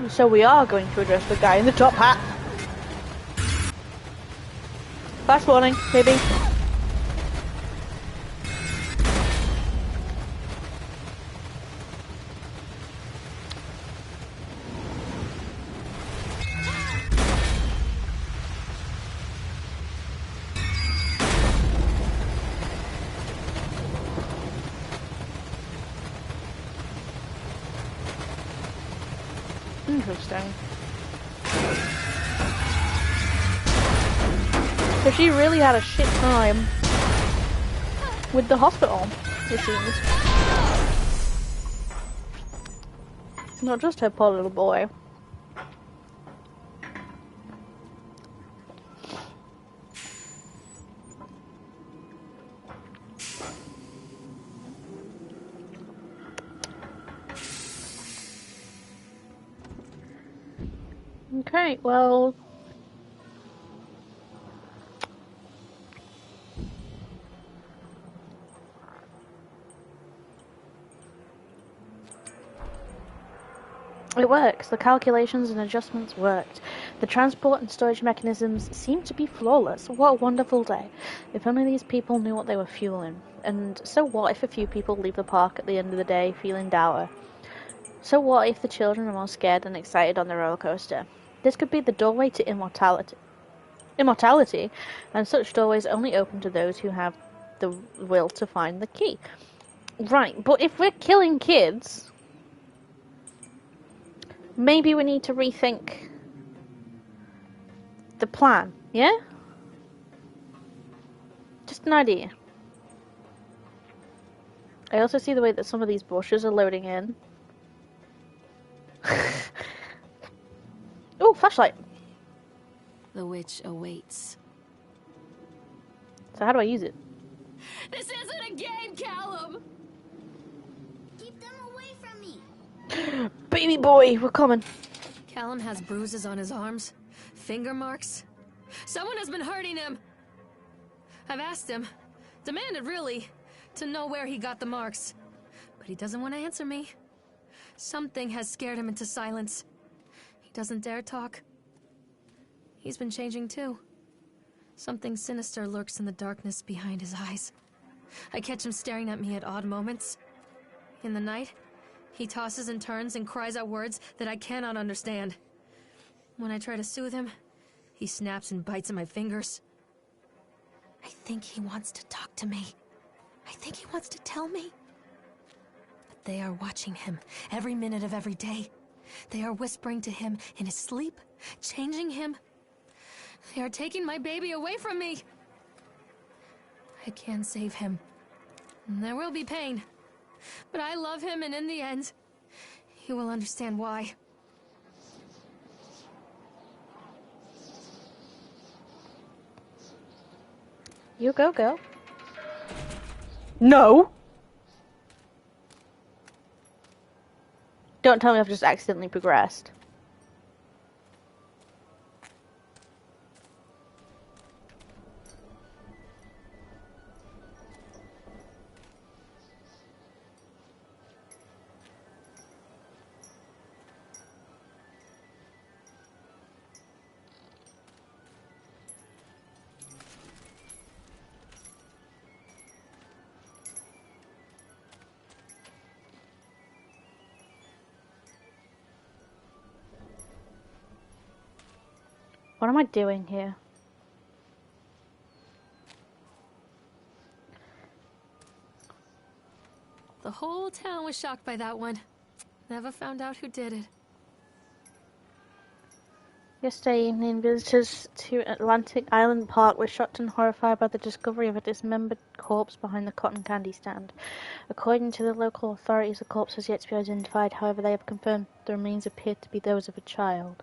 So we are going to address the guy in the top hat. Fast warning, maybe. Interesting. So she really had a shit time with the hospital, it seems. Not just her poor little boy. Okay, well... It works. The calculations and adjustments worked. The transport and storage mechanisms seem to be flawless. What a wonderful day. If only these people knew what they were fueling. And so what if a few people leave the park at the end of the day feeling dour? So what if the children are more scared than excited on the roller coaster? This could be the doorway to immortality. And such doorways only open to those who have the will to find the key. Right, but if we're killing kids, maybe we need to rethink the plan, yeah? Just an idea. I also see the way that some of these bushes are loading in. Oh, flashlight. The witch awaits. So how do I use it? This isn't a game, Callum! Keep them away from me. Baby boy, we're coming. Callum has bruises on his arms, finger marks. Someone has been hurting him. I've asked him, demanded really, to know where he got the marks. But he doesn't want to answer me. Something has scared him into silence. He doesn't dare talk. He's been changing too. Something sinister lurks in the darkness behind his eyes. I catch him staring at me at odd moments. In the night, he tosses and turns and cries out words that I cannot understand. When I try to soothe him, he snaps and bites at my fingers. I think he wants to talk to me. I think he wants to tell me. But they are watching him every minute of every day. They are whispering to him in his sleep, changing him. They are taking my baby away from me. I can save him. There will be pain. But I love him, and in the end, he will understand why. You go, girl. No! Don't tell me I've just accidentally progressed. What am I doing here? The whole town was shocked by that one. Never found out who did it. Yesterday evening, visitors to Atlantic Island Park were shocked and horrified by the discovery of a dismembered corpse behind the cotton candy stand. According to the local authorities, the corpse has yet to be identified. However, they have confirmed the remains appear to be those of a child.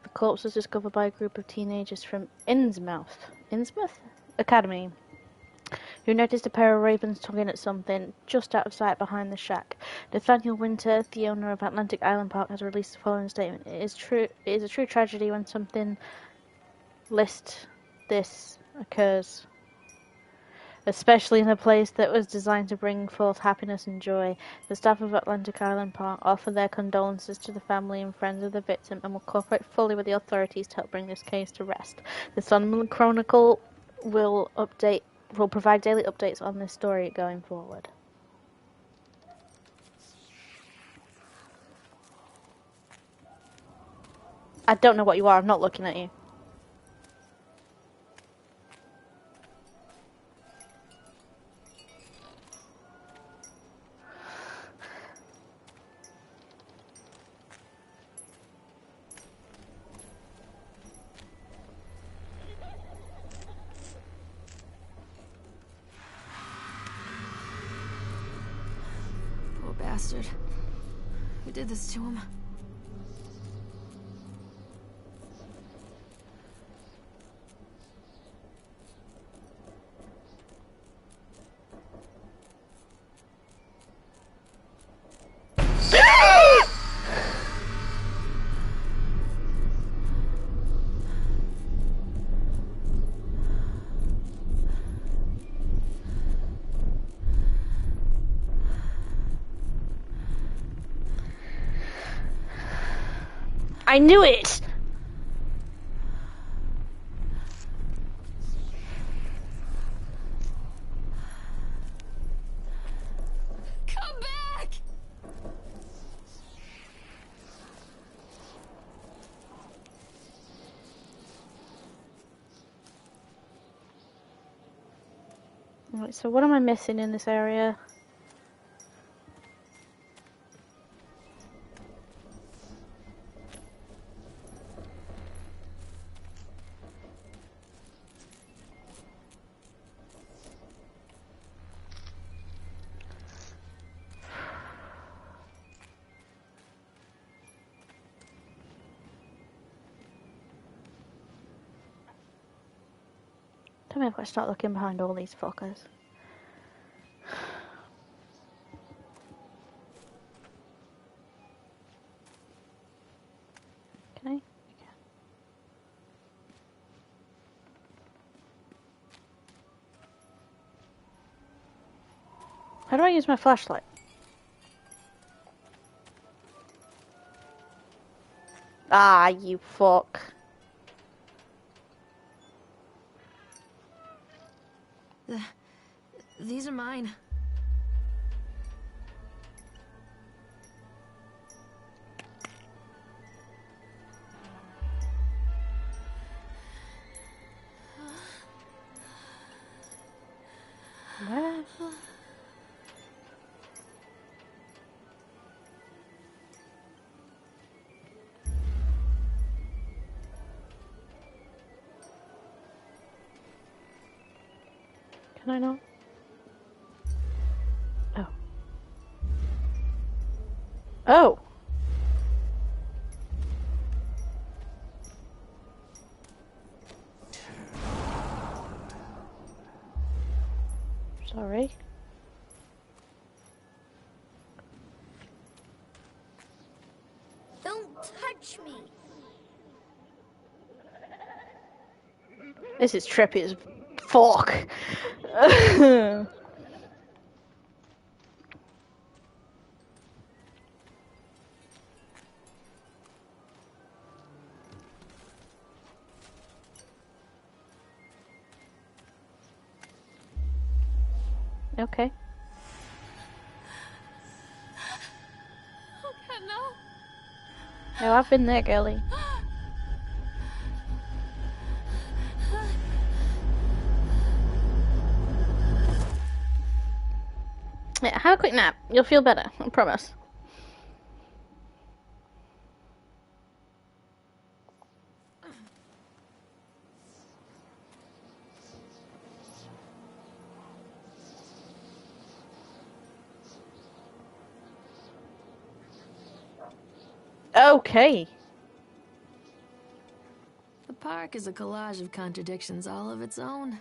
The corpse was discovered by a group of teenagers from Innsmouth Academy, who noticed a pair of ravens tugging at something just out of sight behind the shack. Nathaniel Winter, the owner of Atlantic Island Park, has released the following statement. It is a true tragedy when something this occurs, especially in a place that was designed to bring forth happiness and joy. The staff of Atlantic Island Park offer their condolences to the family and friends of the victim and will cooperate fully with the authorities to help bring this case to rest. The Sun Chronicle will provide daily updates on this story going forward. I don't know what you are. I'm not looking at you. Poor bastard. Who did this to him? I knew it! Come back! Alright, so what am I missing in this area? Tell me if I start looking behind all these fuckers. Okay. How do I use my flashlight? Ah, you fuck. These are mine. Where? Can I not? Oh. Oh! Sorry. Don't touch me. This is trippy as fuck. Okay. Oh God, no. No, I've been there, girlie. Yeah, have a quick nap. You'll feel better, I promise. Okay. The park is a collage of contradictions all of its own.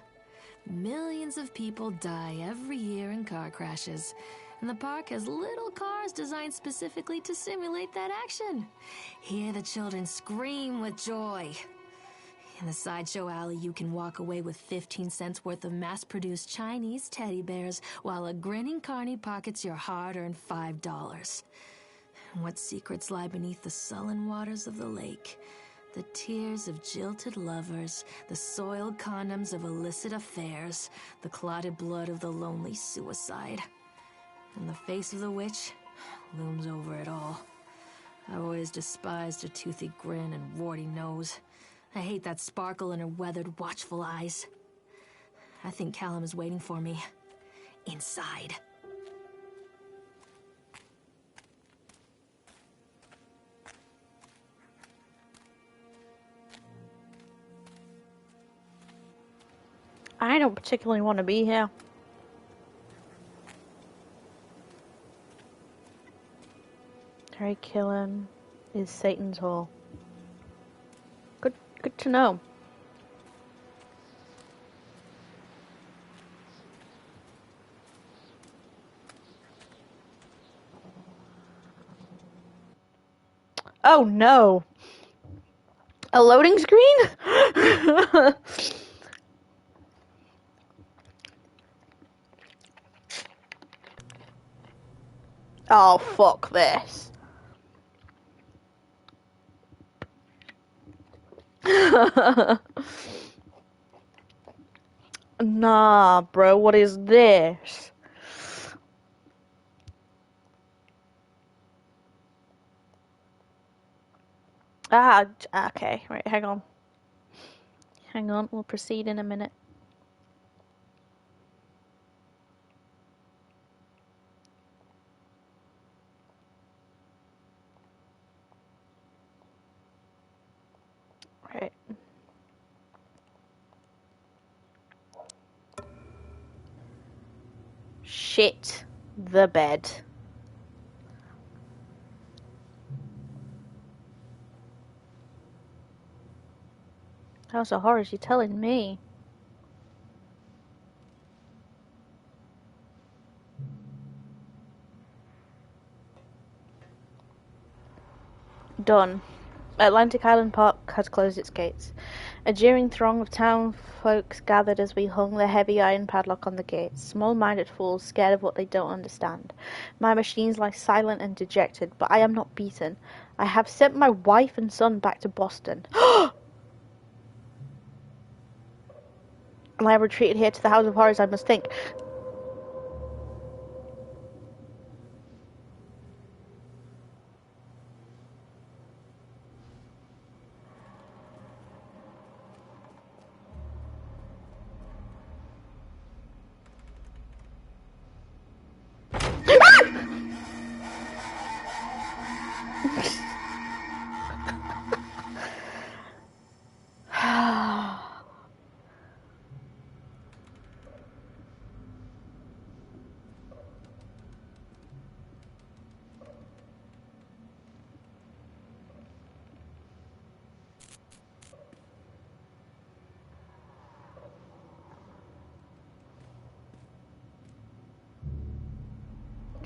Millions of people die every year in car crashes, and the park has little cars designed specifically to simulate that action. Hear the children scream with joy. In the sideshow alley, you can walk away with 15 cents worth of mass-produced Chinese teddy bears, while a grinning carny pockets your hard-earned $5. And what secrets lie beneath the sullen waters of the lake? The tears of jilted lovers, the soiled condoms of illicit affairs, the clotted blood of the lonely suicide. And the face of the witch looms over it all. I always despised her toothy grin and warty nose. I hate that sparkle in her weathered, watchful eyes. I think Callum is waiting for me. Inside. I don't particularly want to be here. Harry Killam is Satan's Hall. Good to know. Oh no! A loading screen? Oh, fuck this. Nah, bro, what is this? Ah, okay, right, hang on. Hang on, we'll proceed in a minute. Right. Shit the bed. House of Horrors, you're telling me? Done. Atlantic Island Park has closed its gates. A jeering throng of town folks gathered as we hung the heavy iron padlock on the gates. Small-minded fools, scared of what they don't understand. My machines lie silent and dejected, but I am not beaten. I have sent my wife and son back to Boston. And I have retreated here to the House of Horrors, I must think.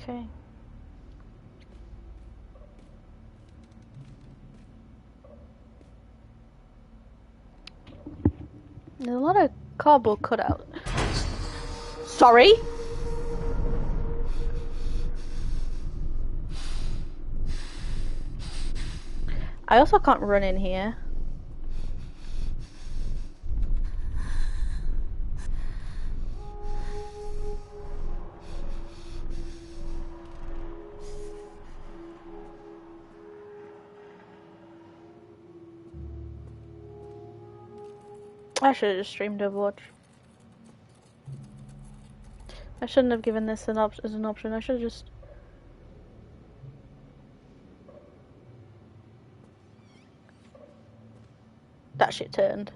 Okay. There's a lot of cardboard cutout. Sorry? I also can't run in here. I should have just streamed Overwatch. I shouldn't have given this as an option. I should have just... That shit turned.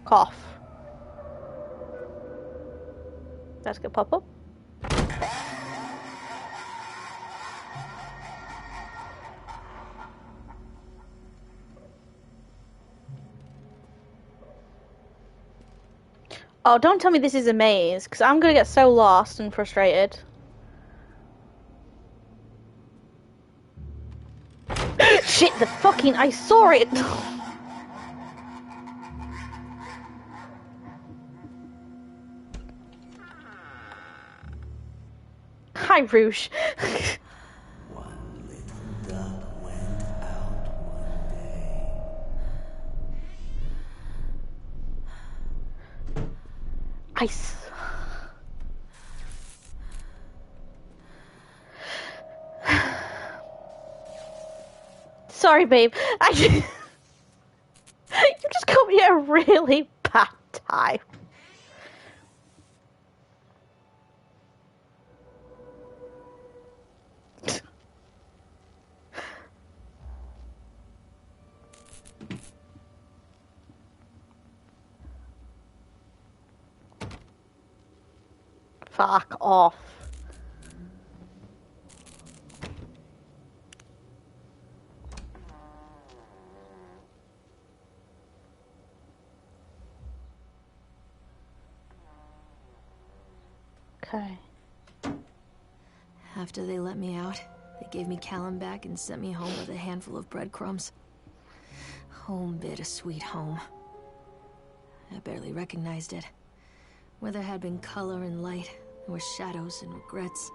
Cough. That's gonna pop up. Oh, don't tell me this is a maze, because I'm gonna get so lost and frustrated. Shit, the fucking... I saw it! Hi, Rouge. One little duck went out one day. Sorry, babe. You just got me at a really bad time. Fuck off. Okay. After they let me out, they gave me Callum back and sent me home with a handful of breadcrumbs. Home, bittersweet home. I barely recognized it. Where there had been color and light, there were shadows and regrets.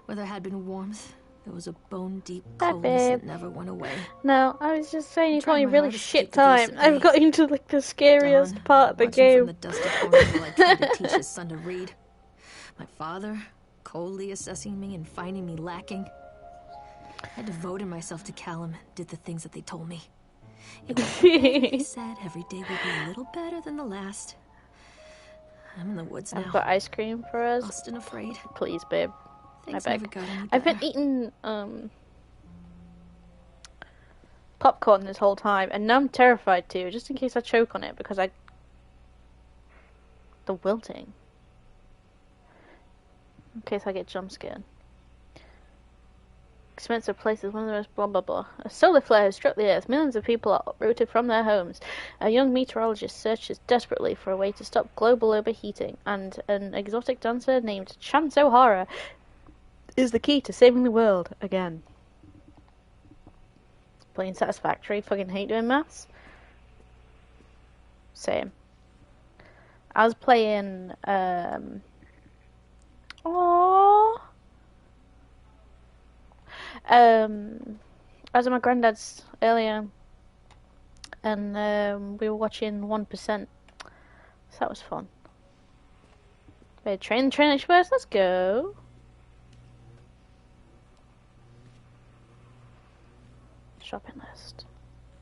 Where there had been warmth, there was a bone-deep coldness that never went away. No, I was just saying you got Tried a my really hardest to shit keep the ghosts time. at bay. I've got into like the scariest Don, part of the watching from game. the dusty corner while I tried to teach his son to read. My father, coldly assessing me and finding me lacking. I devoted myself to Callum and did the things that they told me. It was they said every day would be a little better than the last. I'm in the woods now. I've got ice cream for us. Lost and afraid. Please, babe. Things I never beg. got any I've been better. eating popcorn this whole time, and now I'm terrified too, just in case I choke on it because the wilting. In case I get jump scared. Expensive places, one of the most blah blah blah. A solar flare has struck the Earth. Millions of people are uprooted from their homes. A young meteorologist searches desperately for a way to stop global overheating, and an exotic dancer named Chance O'Hara is the key to saving the world again. Plain satisfactory. Fucking hate doing maths. Same. I was playing I was at my granddad's earlier, and we were watching 1%. So that was fun. Okay, train express. Let's go. Shopping list.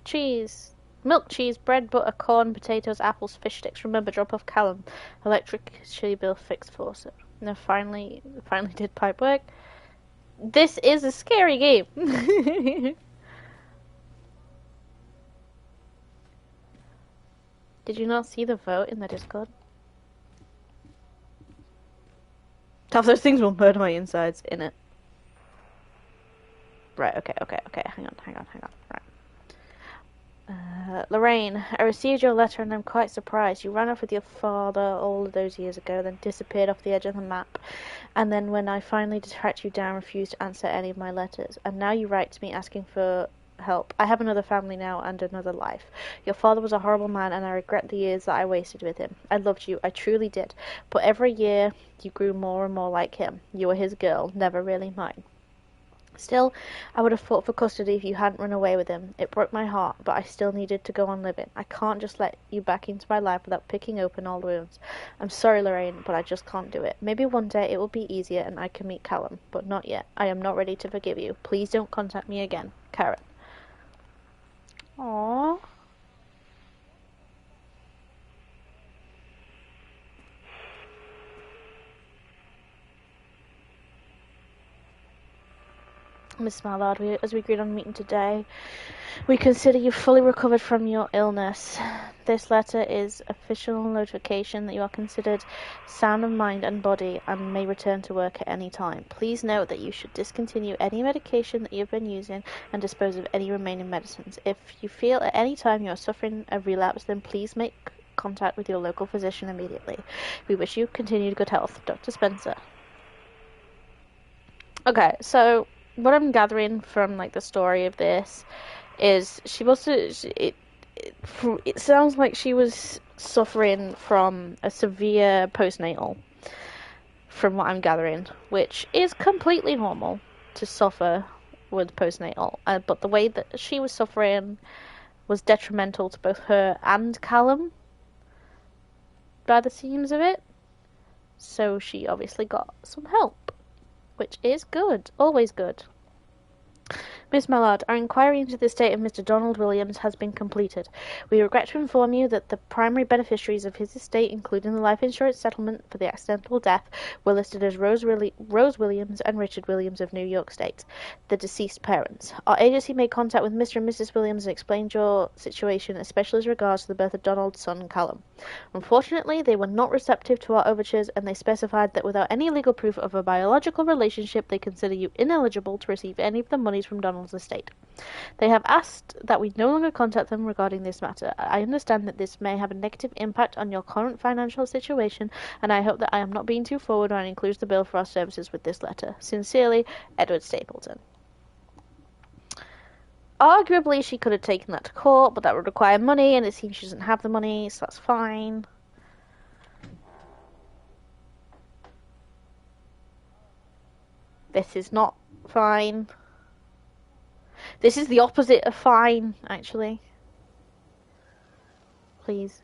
Cheese. Milk, cheese, bread, butter, corn, potatoes, apples, fish sticks. Remember, drop off Callum. Electricity bill fixed faucet. No, finally did pipe work. This is a scary game. Did you not see the vote in the Discord? Half those things will murder my insides in it. Right, okay. Hang on. Right. Lorraine, I received your letter and I'm quite surprised. You ran off with your father all of those years ago, then disappeared off the edge of the map. And then when I finally tracked you down, refused to answer any of my letters. And now you write to me asking for help. I have another family now and another life. Your father was a horrible man and I regret the years that I wasted with him. I loved you, I truly did. But every year you grew more and more like him. You were his girl, never really mine. Still, I would have fought for custody if you hadn't run away with him. It broke my heart, but I still needed to go on living. I can't just let you back into my life without picking open old wounds. I'm sorry, Lorraine, but I just can't do it. Maybe one day it will be easier and I can meet Callum, but not yet. I am not ready to forgive you. Please don't contact me again. Karen. Aww. Miss Mallard, as we agreed on meeting today, we consider you fully recovered from your illness. This letter is official notification that you are considered sound of mind and body and may return to work at any time. Please note that you should discontinue any medication that you've been using and dispose of any remaining medicines. If you feel at any time you are suffering a relapse, then please make contact with your local physician immediately. We wish you continued good health. Dr. Spencer. Okay, so what I'm gathering from like the story of this is she was it sounds like she was suffering from a severe postnatal, from what I'm gathering, which is completely normal to suffer with postnatal, but the way that she was suffering was detrimental to both her and Callum by the seams of it, so she obviously got some help, which is good, always good. Miss Mallard, our inquiry into the estate of Mr. Donald Williams has been completed. We regret to inform you that the primary beneficiaries of his estate, including the life insurance settlement for the accidental death, were listed as Rose Williams and Richard Williams of New York State, the deceased parents. Our agency made contact with Mr. and Mrs. Williams and explained your situation, especially as regards to the birth of Donald's son, Callum. Unfortunately, they were not receptive to our overtures, and they specified that without any legal proof of a biological relationship, they consider you ineligible to receive any of the monies from Donald's estate. They have asked that we no longer contact them regarding this matter. I understand that this may have a negative impact on your current financial situation, and I hope that I am not being too forward when it includes the bill for our services with this letter. Sincerely, Edward Stapleton. Arguably, she could have taken that to court, but that would require money, and it seems she doesn't have the money, so that's fine. This is not fine. This is the opposite of fine, actually. Please.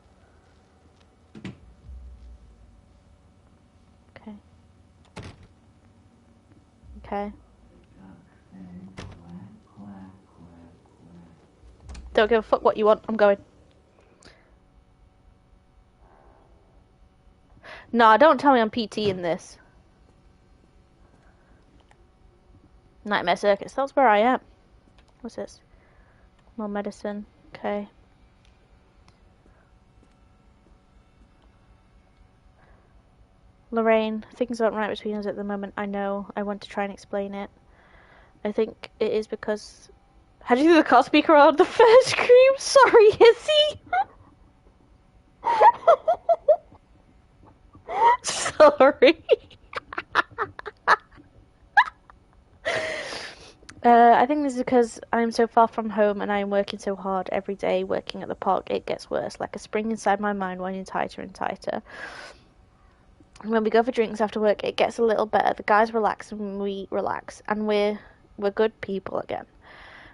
Okay. Okay. Don't give a fuck what you want. I'm going. Nah, don't tell me I'm PT in this. Nightmare Circus. That's where I am. What's this? More medicine. Okay. Lorraine, things aren't right between us at the moment. I know. I want to try and explain it. I think it is because... How do you do the car speaker on the first scream? Sorry, Izzy. Sorry. I think this is because I'm so far from home and I'm working so hard every day working at the park. It gets worse, like a spring inside my mind winding tighter and tighter. When we go for drinks after work, it gets a little better. The guys relax and we relax, and we're good people again.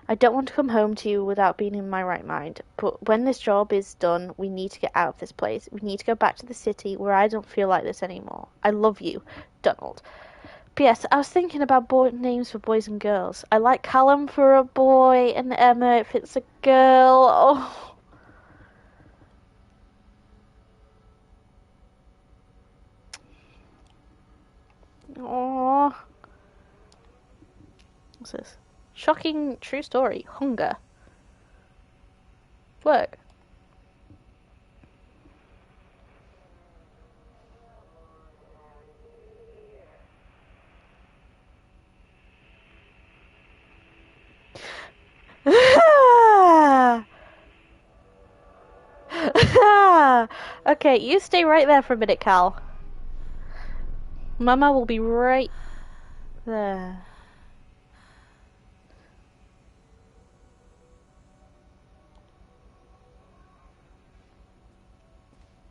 I don't want to come home to you without being in my right mind, but when this job is done, we need to get out of this place. We need to go back to the city where I don't feel like this anymore. I love you, Donald. P.S. I was thinking about names for boys and girls. I like Callum for a boy and Emma if it's a girl. Oh. Aww. What's this? Shocking true story. Hunger. Work. Okay, you stay right there for a minute, Cal. Mama will be right there.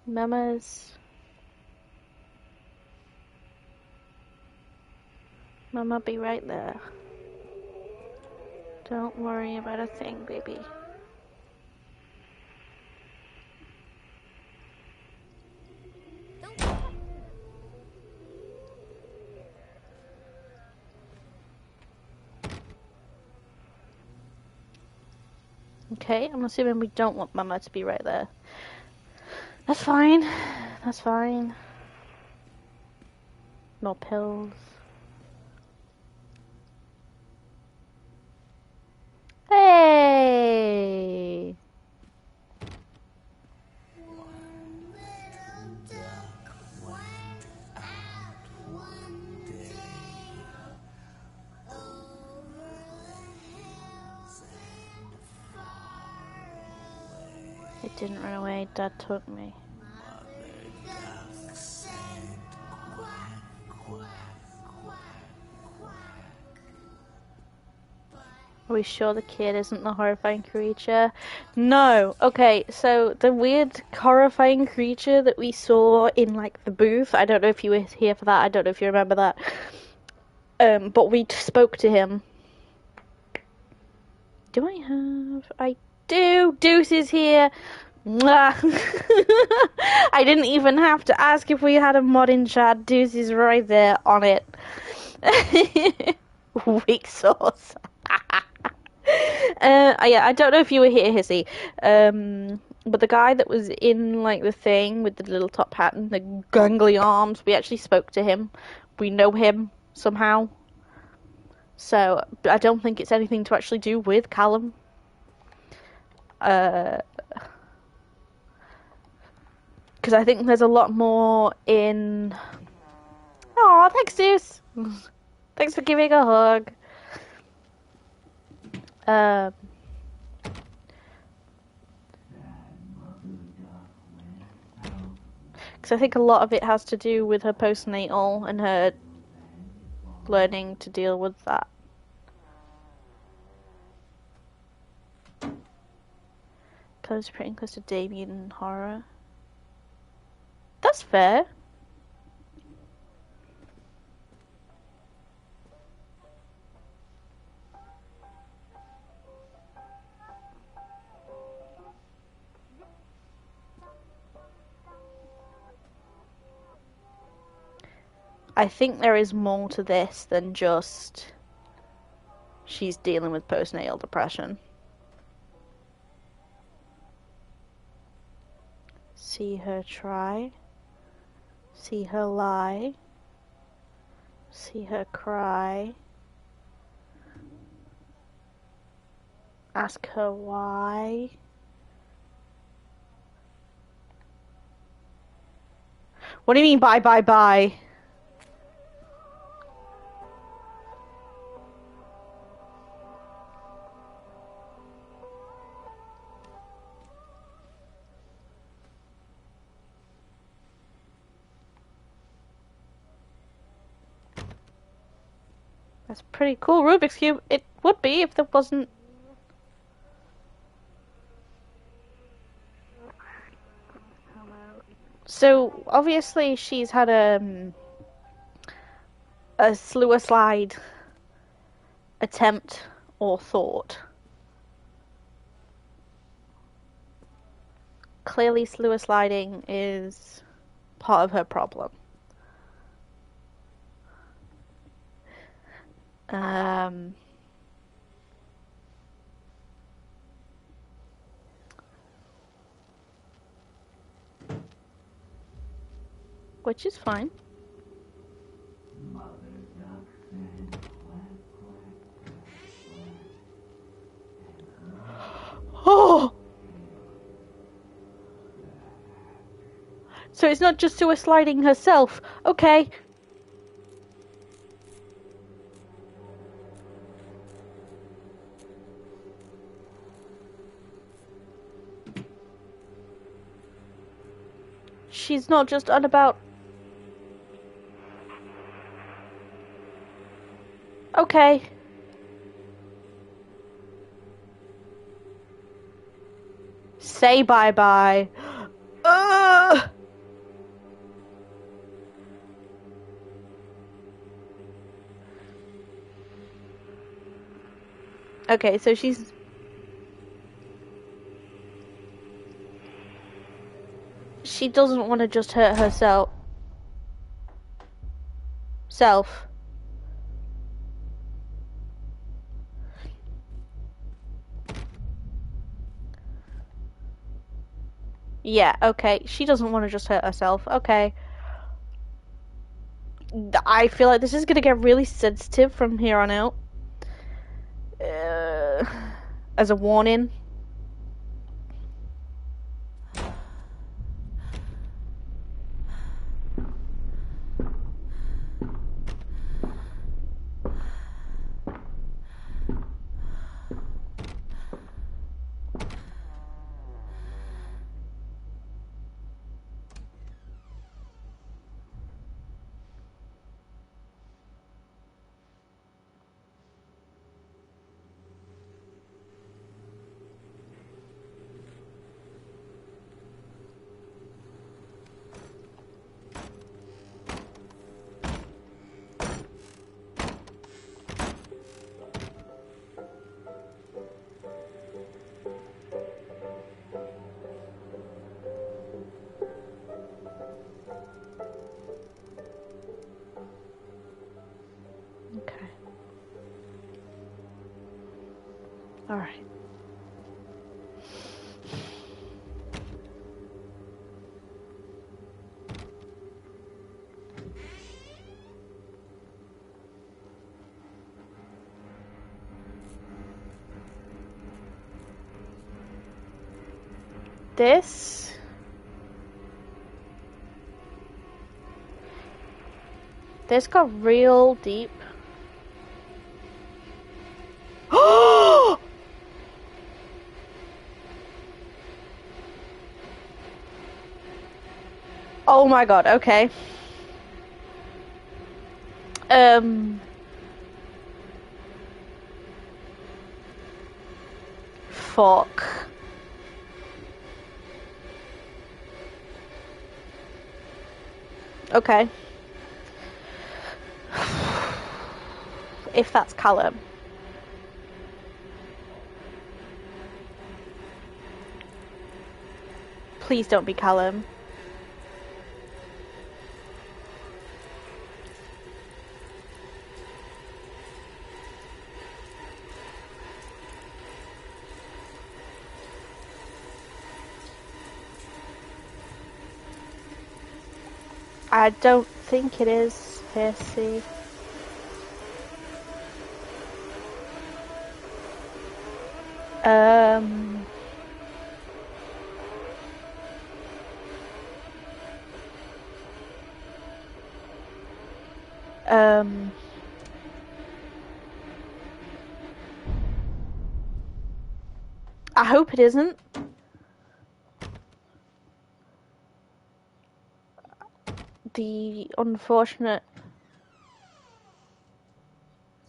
Mama be right there. Don't worry about a thing, baby. Okay, I'm assuming we don't want Mama to be right there. That's fine. That's fine. More pills. It didn't run away. Dad took me. Are we sure the kid isn't the horrifying creature? No. Okay, so the weird horrifying creature that we saw in like the booth, I don't know if you were here for that, I don't know if you remember that. But we spoke to him. Do I have? I do! Deuce is here! Mwah. I didn't even have to ask if we had a mod in chat. Deuce is right there on it. Weak sauce. Yeah, I don't know if you were here, Hissy. But the guy that was in like the thing with the little top hat and the gangly arms, we actually spoke to him. We know him somehow. So I don't think it's anything to actually do with Callum. Because I think there's a lot more in. Oh, thanks, Zeus. Thanks for giving a hug. Because I think a lot of it has to do with her postnatal and her learning to deal with that. Pretty close to Damien horror. That's fair. I think there is more to this than just she's dealing with postnatal depression. See her try. See her lie. See her cry. Ask her why. What do you mean bye? That's pretty cool. Rubik's Cube. It would be if there wasn't. So obviously she's had a suicide attempt or thought. Clearly, sliding is part of her problem. Which is fine. Oh! So it's not just sliding herself. Okay. She's not just on about. Okay. Say bye-bye. Okay, so she doesn't want to just hurt herself. Yeah, okay. She doesn't want to just hurt herself. Okay. I feel like this is gonna get really sensitive from here on out. As a warning. Alright. This got real deep. Oh my god, okay. Fuck. Okay. If that's Callum. Please don't be Callum. I don't think it is. Here, see. I hope it isn't. The unfortunate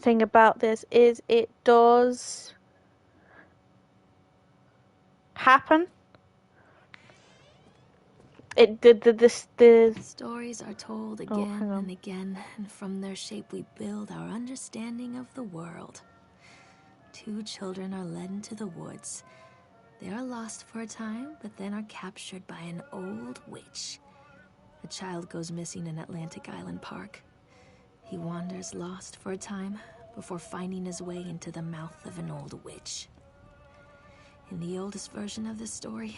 thing about this is it does happen. The stories are told again and again, and from their shape we build our understanding of the world. 2 children are led into the woods. They are lost for a time, but then are captured by an old witch. A child goes missing in Atlantic Island Park. He wanders lost for a time before finding his way into the mouth of an old witch. In the oldest version of this story,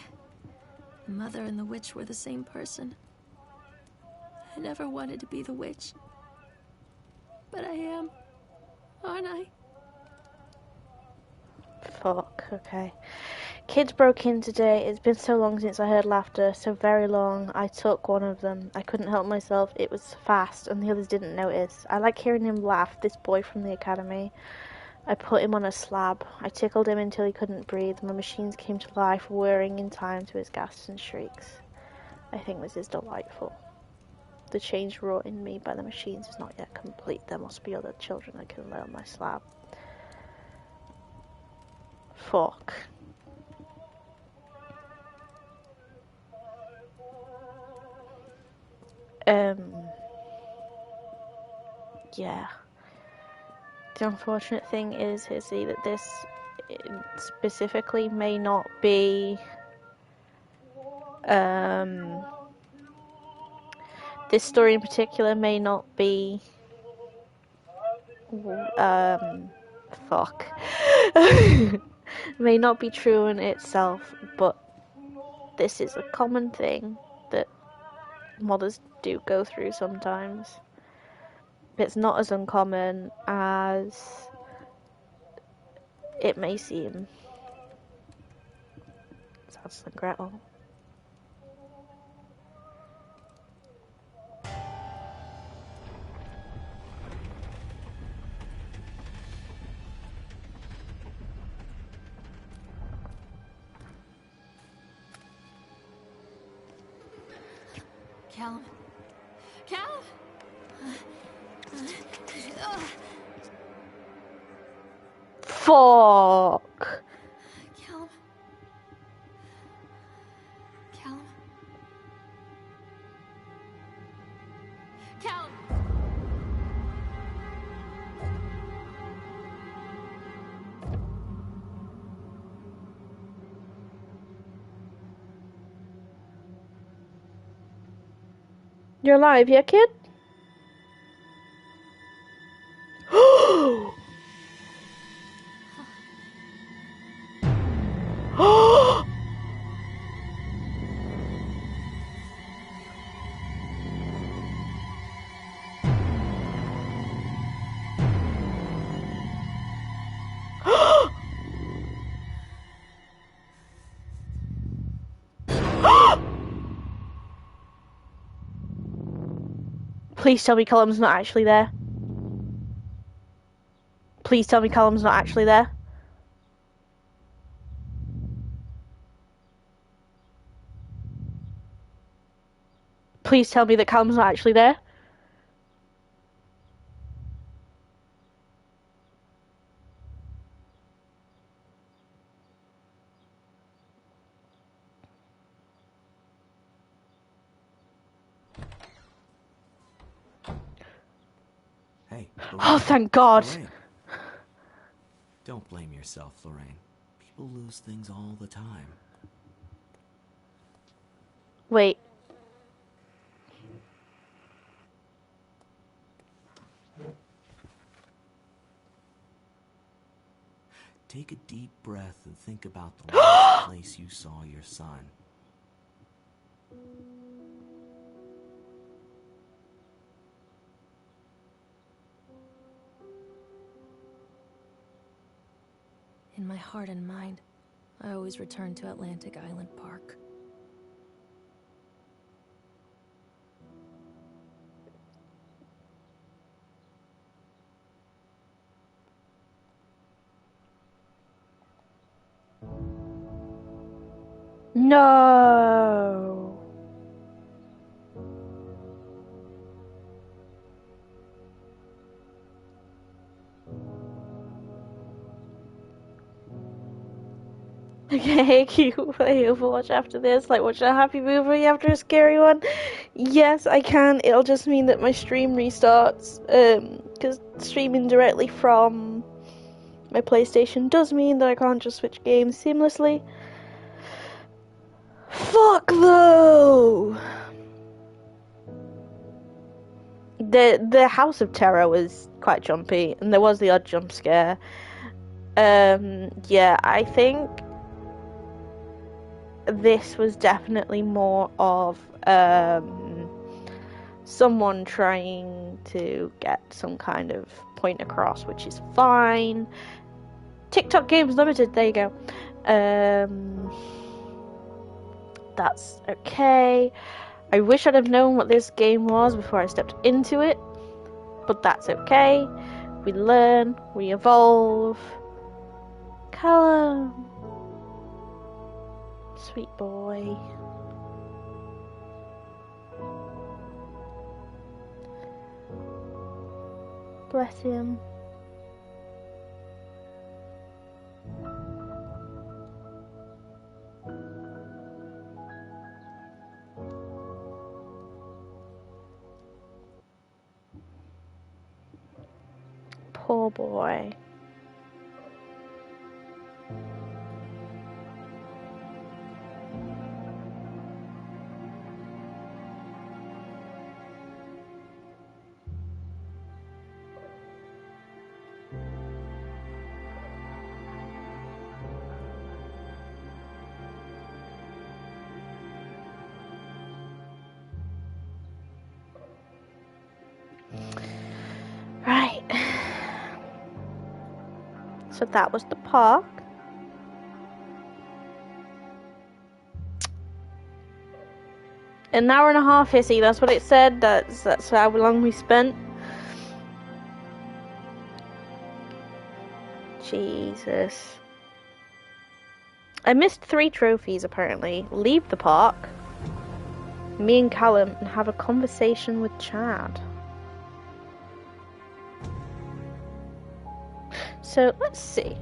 the mother and the witch were the same person. I never wanted to be the witch. But I am, aren't I? Fuck, okay. Kids broke in today. It's been so long since I heard laughter, so very long. I took one of them. I couldn't help myself. It was fast, and the others didn't notice. I like hearing him laugh, this boy from the academy. I put him on a slab. I tickled him until he couldn't breathe. My machines came to life, whirring in time to his gasps and shrieks. I think this is delightful. The change wrought in me by the machines is not yet complete. There must be other children I can lay on my slab. Fuck. Yeah. The unfortunate thing is, Hissy, that this specifically may not be, this story in particular may not be, fuck. May not be true in itself, but this is a common thing that mothers do go through sometimes. It's not as uncommon as it may seem. Hansel and Gretel. Callum. Callum! Fuck! Callum. Callum. Callum! You're alive, yeah, kid? Please tell me Callum's not actually there. Please tell me Callum's not actually there. Please tell me that Callum's not actually there. Hey, Oh, thank God. Lorraine. Don't blame yourself, Lorraine. People lose things all the time. Wait. Take a deep breath and think about the last place you saw your son. In my heart and mind, I always return to Atlantic Island Park. No. Okay, can you play Overwatch after this? Like watch a happy movie after a scary one? Yes, I can. It'll just mean that my stream restarts. Because streaming directly from my PlayStation does mean that I can't just switch games seamlessly. Fuck though! The House of Terror was quite jumpy, and there was the odd jump scare. Yeah, I think this was definitely more of someone trying to get some kind of point across, which is fine. TikTok Games Limited, there you go. That's okay. I wish I'd have known what this game was before I stepped into it, but that's okay. We learn, we evolve. Callum. Sweet boy. Bless him. Poor boy. Right. So that was the park. An hour and a half, Hissy, that's what it said. That's how long we spent. Jesus. I missed 3 trophies, apparently. Leave the park. Me and Callum, and have a conversation with Chad. So, let's see.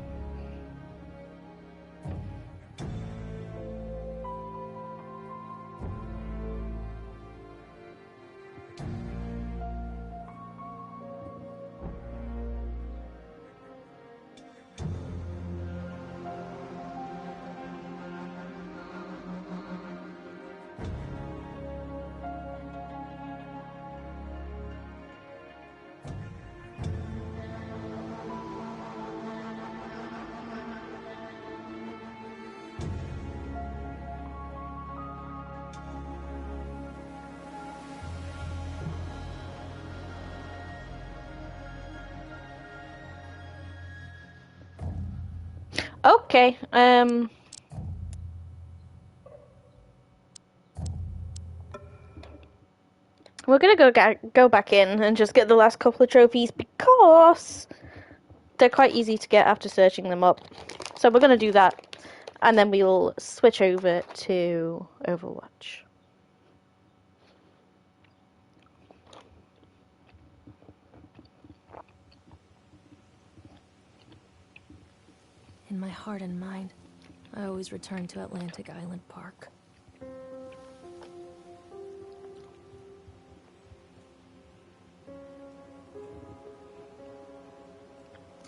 Okay, We're gonna go back in and just get the last couple of trophies because they're quite easy to get after searching them up. So we're gonna do that, and then we'll switch over to Overwatch. In my heart and mind, I always return to Atlantic Island Park.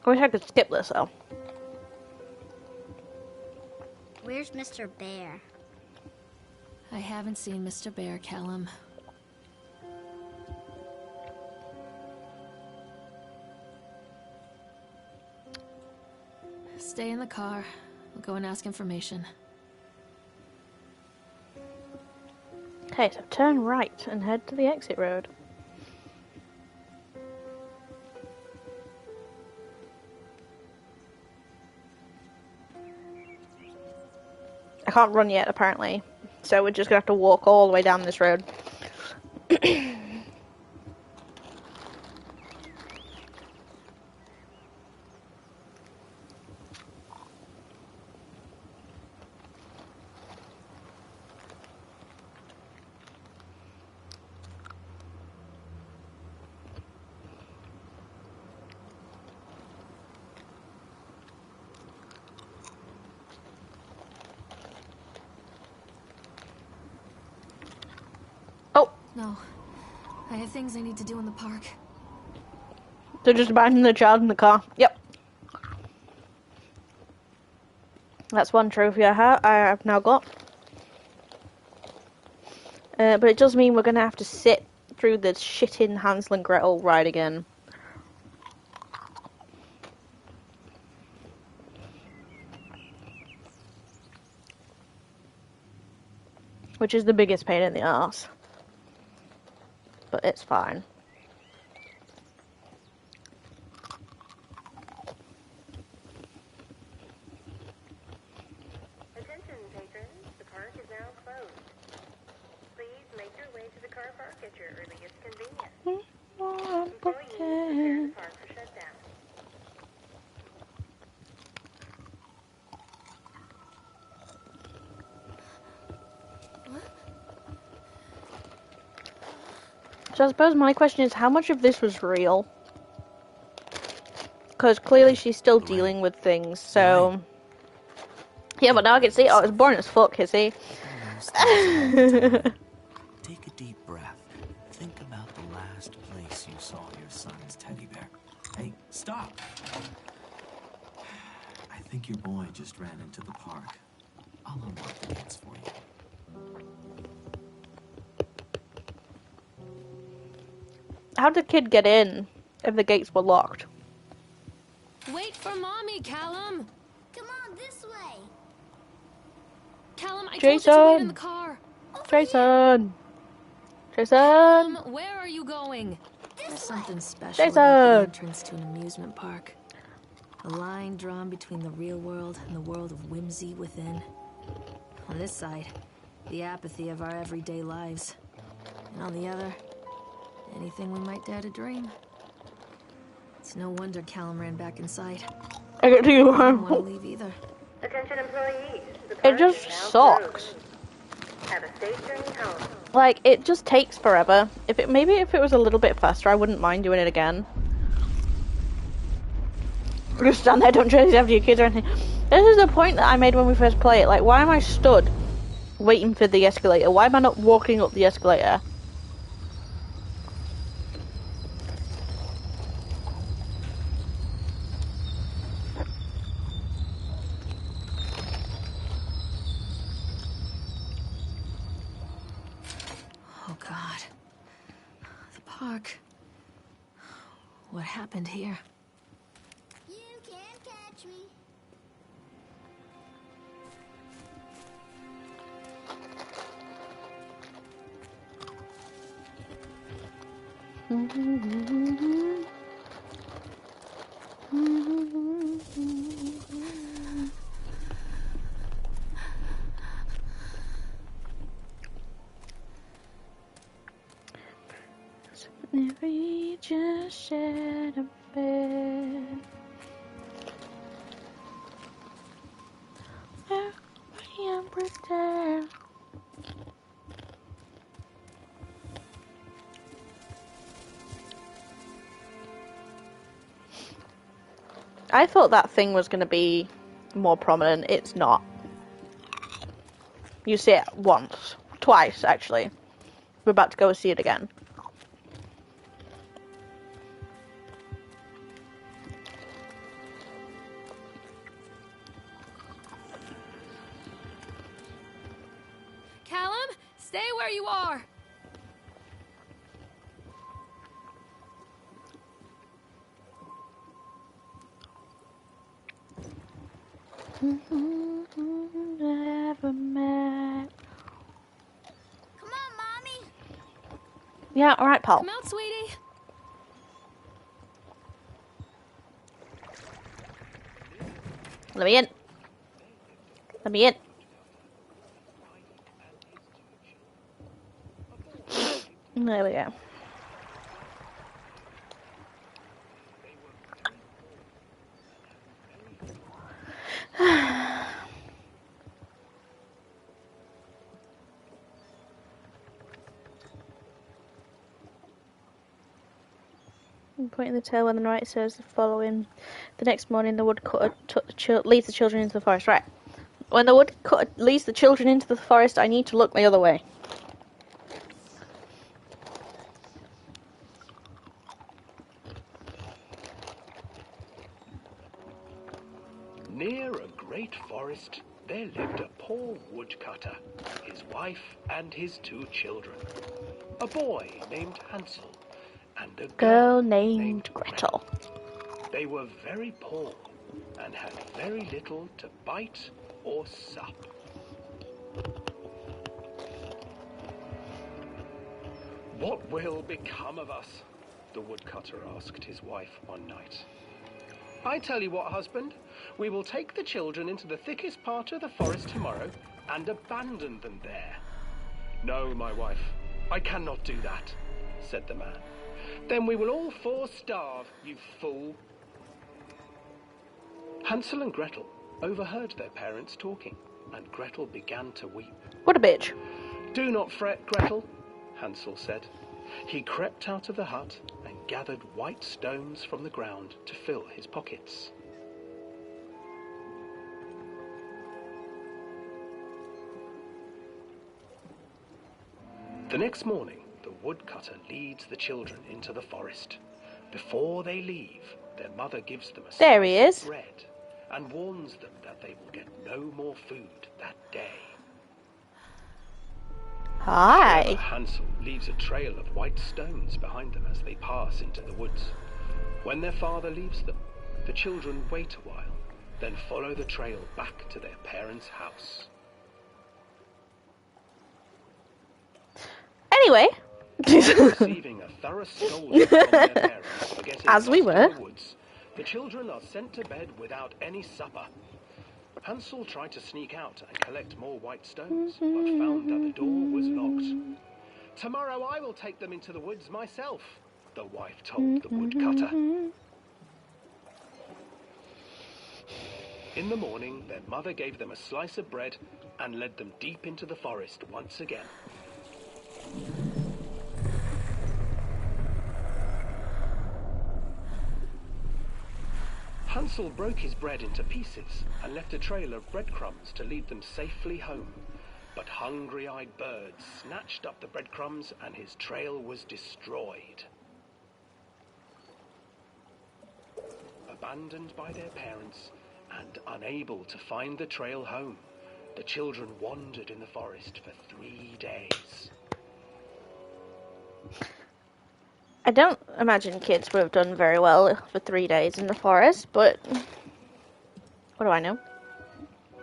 I wish I could skip this though. Where's Mr. Bear? I haven't seen Mr. Bear, Callum. Stay in the car. We'll go and ask information. Okay, so turn right and head to the exit road. I can't run yet, apparently. So we're just gonna have to walk all the way down this road. No. I have things I need to do in the park. So just abandon the child in the car. Yep. That's one trophy I have now got. But it does mean we're going to have to sit through the shitting Hansel and Gretel ride again. Which is the biggest pain in the arse. But it's fine. Attention, patrons. The park is now closed. Please make your way to the car park at your earliest convenience. Employees prepare the park for shutdown. So I suppose my question is, how much of this was real? Because clearly she's still dealing with things, so... Yeah, but now I can see, oh, it's boring as fuck, you see? Take a deep breath. Think about the last place you saw your son's teddy bear. Hey, stop! I think your boy just ran into the park. I'll unlock the gates for you. How'd the kid get in if the gates were locked? Wait for Mommy, Callum! Come on, this way. Callum, I told you to wait in the car. Jason! Jason! Where are you going? There's something special Jason! about the entrance to an amusement park. A line drawn between the real world and the world of whimsy within. On this side, the apathy of our everyday lives. And on the other, anything we might dare to dream. It's no wonder Callum ran back inside. I get to you. I don't want to leave either. Attention, employees. The It park just is now sucks. closed. Have a safe journey home. Like, it just takes forever. Maybe if it was a little bit faster, I wouldn't mind doing it again. Just stand there, don't chase after your kids or anything. This is the point that I made when we first played it. Like, why am I stood waiting for the escalator? Why am I not walking up the escalator? Oh God. The park. What happened here? You can't catch me. pretend. I thought that thing was going to be more prominent. It's not. You see it once. Twice, actually. We're about to go see it again. Callum, stay where you are. Never met. Come on, Mommy. Yeah, alright, pal. Come out, sweetie. Let me in. Let me in. There we go. Pointing the tail when the right says the following. The next morning, the woodcutter leads the children into the forest. Right. When the woodcutter leads the children into the forest, I need to look the other way. Near a great forest, there lived a poor woodcutter, his wife and his 2 children. A boy named Hansel and a Girl named Gretel. They were very poor and had very little to bite or sup. What will become of us? The woodcutter asked his wife one night. I tell you what, husband, we will take the children into the thickest part of the forest tomorrow and abandon them there. No, my wife, I cannot do that, said the man. Then we will all 4 starve, you fool. Hansel and Gretel overheard their parents talking, and Gretel began to weep. What a bitch. Do not fret, Gretel, Hansel said. He crept out of the hut and gathered white stones from the ground to fill his pockets. The next morning, the woodcutter leads the children into the forest. Before they leave, their mother gives them a There he slice is. of bread and warns them that they will get no more food that day. Hi. However, Hansel leaves a trail of white stones behind them as they pass into the woods. When their father leaves them, the children wait a while, then follow the trail back to their parents' house. Anyway. Receiving a thorough scolding from their parents for getting As we lost were. in the woods, the children are sent to bed without any supper. Hansel tried to sneak out and collect more white stones, but found that the door was locked. Tomorrow I will take them into the woods myself, the wife told the woodcutter. In the morning, their mother gave them a slice of bread and led them deep into the forest once again. Hansel broke his bread into pieces and left a trail of breadcrumbs to lead them safely home. But hungry-eyed birds snatched up the breadcrumbs and his trail was destroyed. Abandoned by their parents and unable to find the trail home, the children wandered in the forest for 3 days. I don't imagine kids would have done very well for 3 days in the forest, but what do I know?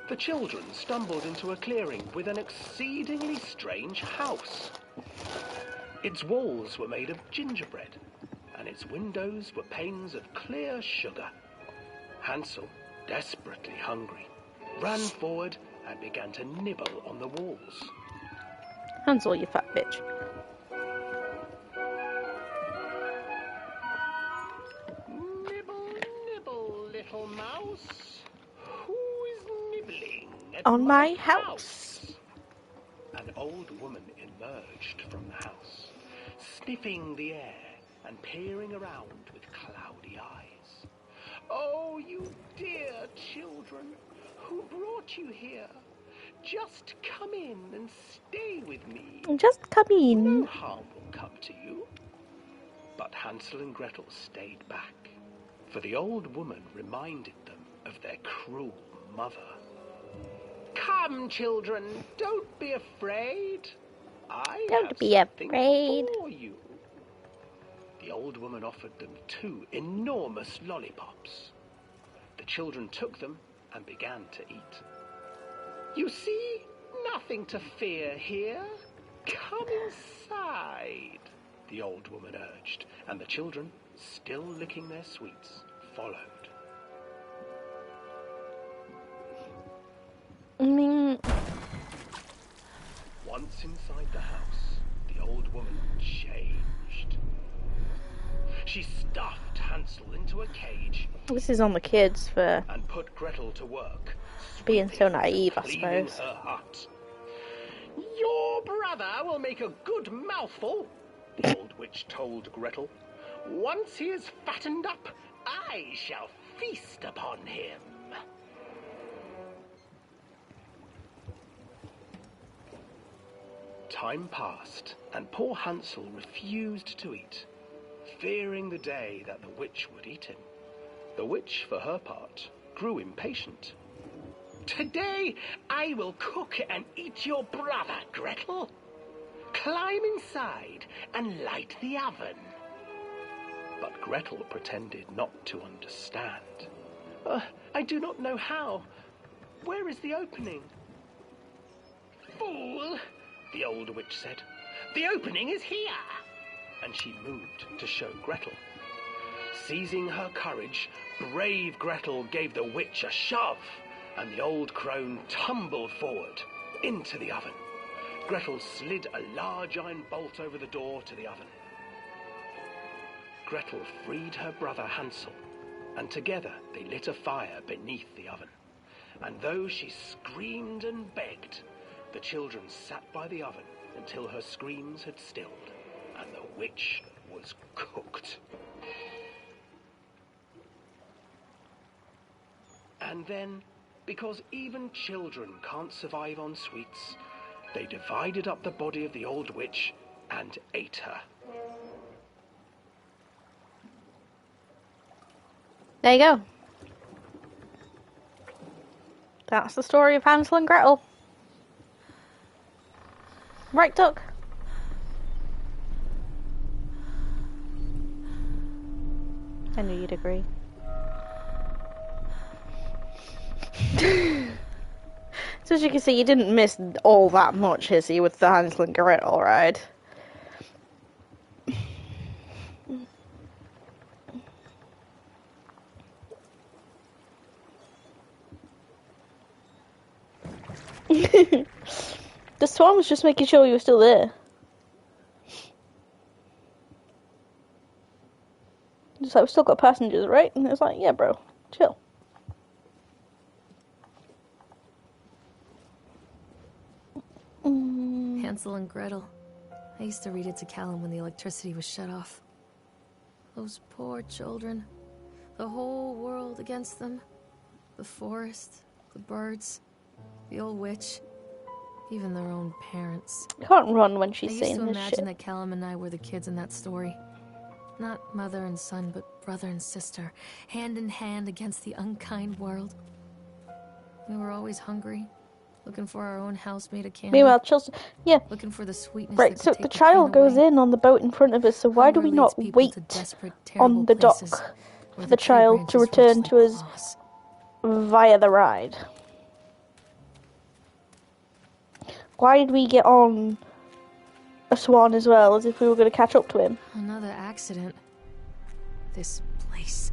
The children stumbled into a clearing with an exceedingly strange house. Its walls were made of gingerbread, and its windows were panes of clear sugar. Hansel, desperately hungry, ran forward and began to nibble on the walls. Hansel, you fat bitch. Nibble, nibble, little mouse. Who is nibbling? at On my house. An old woman emerged from the house, sniffing the air and peering around with cloudy eyes. Oh, you dear children, who brought you here? Just come in and stay with me. Just come No in. harm will come to you. But Hansel and Gretel stayed back, for the old woman reminded them of their cruel mother. Come, children, don't be afraid. Don't have be something afraid. for you. The old woman offered them 2 enormous lollipops. The children took them and began to eat. You see, nothing to fear here. Come inside, the old woman urged, and the children, still licking their sweets, followed. I mean, Once inside the house, the old woman changed. She stuffed Hansel into a cage this is on the kids for and put Gretel to work, being so sweeping and naive, I cleaning suppose. her hut. Your brother will make a good mouthful, the old witch told Gretel. Once he is fattened up, I shall feast upon him. Time passed, and poor Hansel refused to eat, fearing the day that the witch would eat him. The witch, for her part, grew impatient. Today I will cook and eat your brother, Gretel. Climb inside and light the oven. But Gretel pretended not to understand. I do not know how. Where is the opening? Fool, the old witch said. The opening is here. And she moved to show Gretel. Seizing her courage, brave Gretel gave the witch a shove, and the old crone tumbled forward into the oven. Gretel slid a large iron bolt over the door to the oven. Gretel freed her brother Hansel, and together they lit a fire beneath the oven. And though she screamed and begged, the children sat by the oven until her screams had stilled, and the witch was cooked. And then, because even children can't survive on sweets, they divided up the body of the old witch and ate her. There you go. That's the story of Hansel and Gretel. Right, Duck? I knew you'd agree. So as you can see, you didn't miss all that much, Hissy, with the Hansel and Gretel ride. The swan was just making sure you were still there. Just like, we've still got passengers, right? And it's like, yeah, bro, chill. Hansel and Gretel. I used to read it to Callum when the electricity was shut off. Those poor children. The whole world against them. The forest, the birds, the old witch, even their own parents. I can't run when I she's used saying to this imagine shit. that Callum and I were the kids in that story. Not mother and son, but brother and sister, hand in hand against the unkind world. We were always hungry, looking for our own house made of candy. Meanwhile, Chelsea, yeah, Looking for the sweetness right, that so could the take the child pain goes away. in on the boat in front of us, so why do we Hunger not leads people wait to desperate, on terrible the dock places for where the tree child to branches return reach to like us claws? via the ride? Why did we get on a swan as well, as if we were going to catch up to him? Another accident. This place.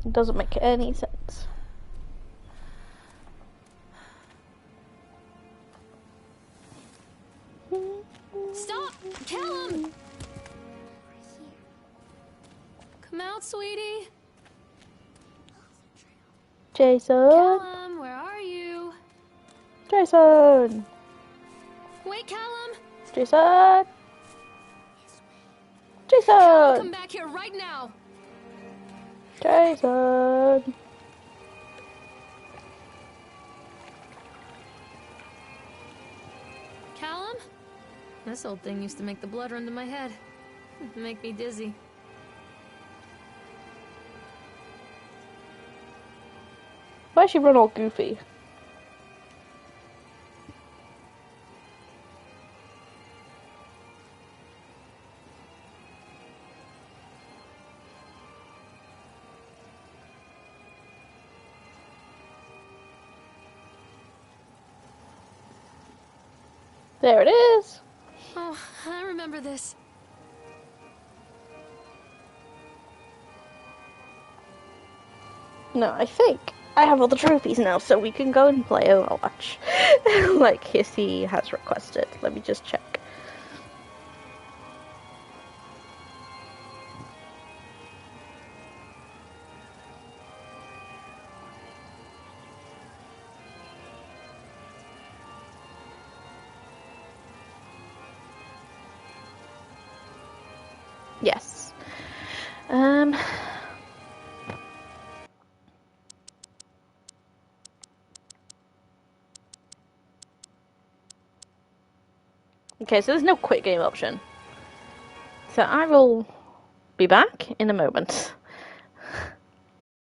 It doesn't make any sense. Stop! Callum! out, sweetie. Jason. Callum, where are you? Jason. Wait, Callum. Jason. Callum, Jason. come back here right now. Jason. Callum? This old thing used to make the blood run to my head. Make me dizzy. Why'd she run all goofy? There it is. Oh, I remember this. No, I think I have all the trophies now, so we can go and play Overwatch. Like Hissy has requested. Let me just check. Yes. Okay, so there's no quick game option. So I will be back in a moment.